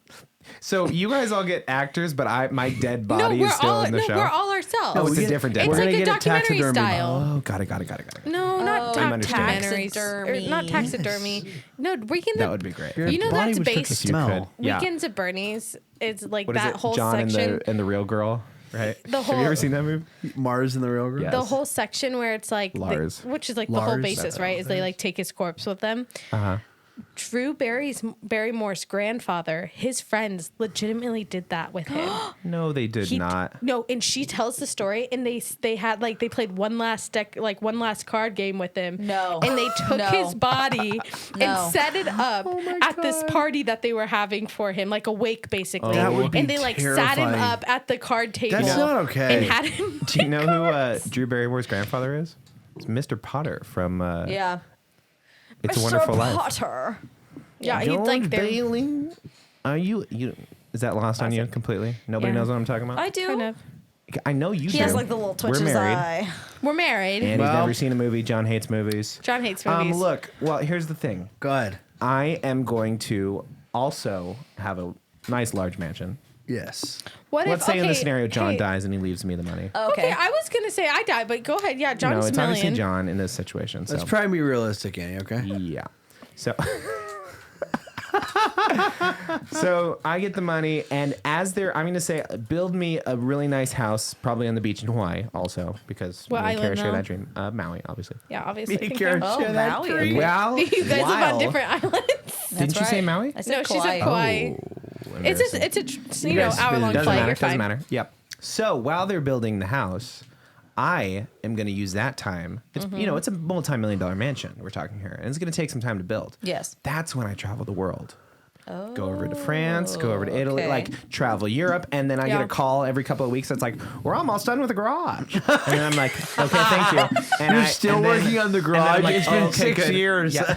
So you guys all get actors, but my dead body we're is still all in the show. we're all ourselves. Oh, it's we a get- different dead It's We're body. like gonna a get it documentary taxidermied. style. Oh, got it. No, not I'm understanding. documentaries. Not taxidermy. No, weekend. That would be great. Your You know body that's would start to based- smell. Yeah. Weekends at Bernie's. It's like What is that it? whole John section. and the real girl, right? The Have you whole- ever seen that movie? Mars and the Real Girl? Yeah. the Yes. whole section where it's like Lars. which is like the whole Lars. basis, right? Is they like take his corpse with them. Uh-huh. Drew Barrymore's grandfather, his friends legitimately did that with him. No, they did not. No, and she tells the story, and they had like they played one last card game with him. No. and they took No. his body No. and set it up at this party that they were having for him, like a wake basically. That would be and they like sat him terrifying. up at the card table. That's not okay. And had him. Do you know who Drew Barrymore's grandfather is? It's Mr. Potter from Yeah. It's a Mr. Wonderful Life. Potter. Yeah, he'd like their- Bailey. Are you? Is that lost on you completely? Nobody Yeah. knows what I'm talking about. I do. kind of. I know you He do. has like the little twitch We're in his married. eye. We're married. And he's Well- never seen a movie. John hates movies. John hates movies. Look, well, here's the thing. Go ahead. I am going to also have a nice large mansion. Yes. What Let's if, say in the okay, scenario John hey, dies and he leaves me the money. Okay, I was gonna say I died, but go ahead. Yeah, No, John's it's a obviously million. John in this situation. So Let's try and be realistic, Annie, okay? yeah. So so I get the money, and I'm going to say, build me a really nice house, probably on the beach in Hawaii, also because What me and Cara island, share though? that dream. Maui, obviously. Yeah, obviously. Me and Thank Cara you. Oh, share that Maui. dream. Okay. Well, You guys live on while- different islands. Didn't you say right. Maui? I said No, she said Kauai. Kauai. Embarrassing. It's a You you know guys hour long spin- Doesn't flight. matter. You're Doesn't fine. matter. Yep. So while they're building the house, I am going to use that time. It's it's a multi-million-dollar mansion we're talking here, and it's going to take some time to build. Yes. That's when I travel the world. Go over to France, go over to Italy, okay. like travel Europe, and then I get Yeah. a call every couple of weeks that's like, "We're almost done with the garage," and then I'm like, "Okay, thank you." And You're still working on the and then I'm garage. like, It's been "Oh, okay, 6 good." years. Yeah.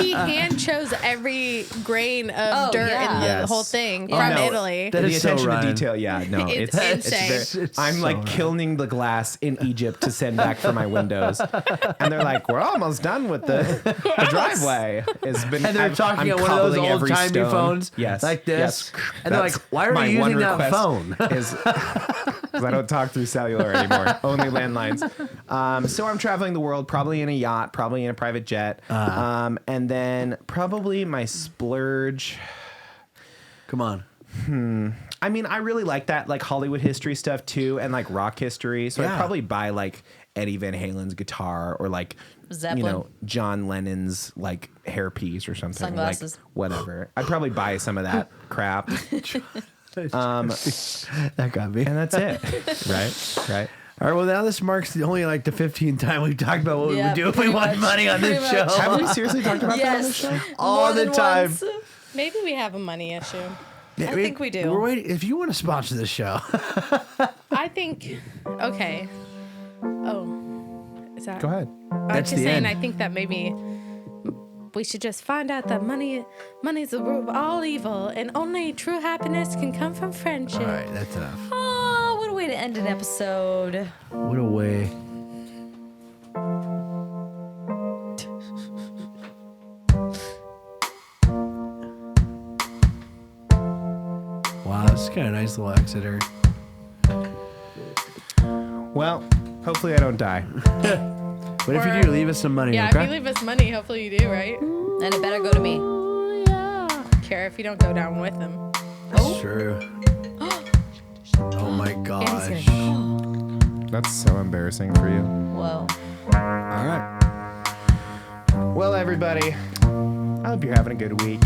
He hand chose every grain of Oh, dirt yeah. in the Yes. whole thing Oh, from no. Italy. That The is so attention to Ryan. detail, yeah, no, It's insane. It's I'm so like Ryan. kilning the glass in Egypt to send back for my windows, and they're like, "We're almost done with the driveway." It's been, And they're I'm talking on one of those cobbling every old-timey stone. phones, yes, like this. yes. And they're like, That's "Why are my you one using that request phone?" Is because I don't talk through cellular anymore, only landlines. So I'm traveling the world, probably in a yacht, probably in a private jet, and then probably my splurge. Come on. I mean, I really like that, like Hollywood history stuff too, and like rock history. So Yeah. I'd probably buy like Eddie Van Halen's guitar, or like Zeppelin. John Lennon's like hairpiece or something. Sunglasses. Like whatever. I'd probably buy some of that crap, That got me. and that's it. Right. All right, well, now this marks only like the 15th time we've talked about what we Yeah, would do if we pretty won much. money on this Pretty show. much. Have we seriously talked about that on this Yes. show? All More the than time. once. Maybe we have a money issue. I think we do. We're waiting. If you want to sponsor this show, I think. Okay. Oh, is that? Go ahead. I'm That's just the saying. end. I think that maybe we should just find out that money's the root of all evil, and only true happiness can come from friendship. all right, that's enough. Oh, what a way to end an episode. What a way. Wow, this is kind of a nice little Exeter. Well, hopefully I don't die. But if you do, leave us some money, Yeah, okay? if you leave us money, hopefully you do, right? And it better go to me. Care if you don't go down with them. That's true. Oh my gosh. That's so embarrassing for you. Whoa. All right. Well, everybody, I hope you're having a good week.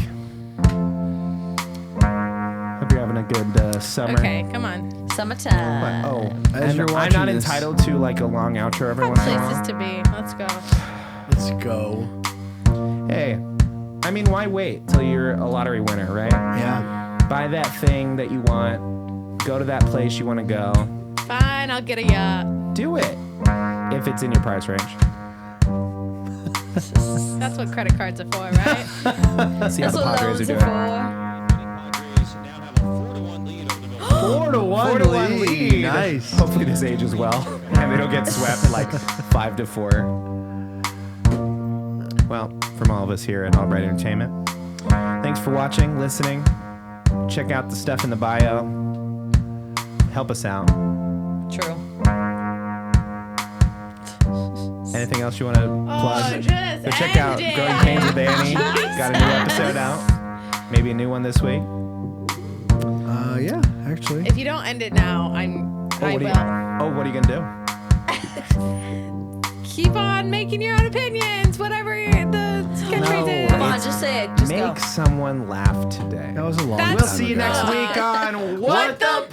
Hope you're having a good summer. Okay, come on. Summertime. Oh, As and you're I'm watching not this- entitled to like a long outro every once in a Places while. to be. Let's go. Let's go. Hey, I mean, why wait till you're a lottery winner, right? Yeah. Buy that thing that you want. Go to that place you want to go. Fine, I'll get a yacht. Do it if it's in your price range. That's what credit cards are for, right? See how That's the what Padres loans are are doing. for. Padres now have a 4-1 lead over the Milwaukee. 4-1 lead. Nice. Hopefully this ages well and they don't get swept like 5-4. Well, from all of us here at Albright Entertainment, thanks for watching, listening. Check out the stuff in the bio. Help us out. True. Anything else you want to plug? just Go check out end it. Growing Pains with Annie. Got a new episode out. Maybe a new one this week. Yeah, actually. If you don't end it now, I What will. are you gonna do? Keep on making your own opinions, whatever the catchphrase is. Come on, just say it. Just Make go. someone laugh today. That was a long That's- We'll time see you ago. next week on What the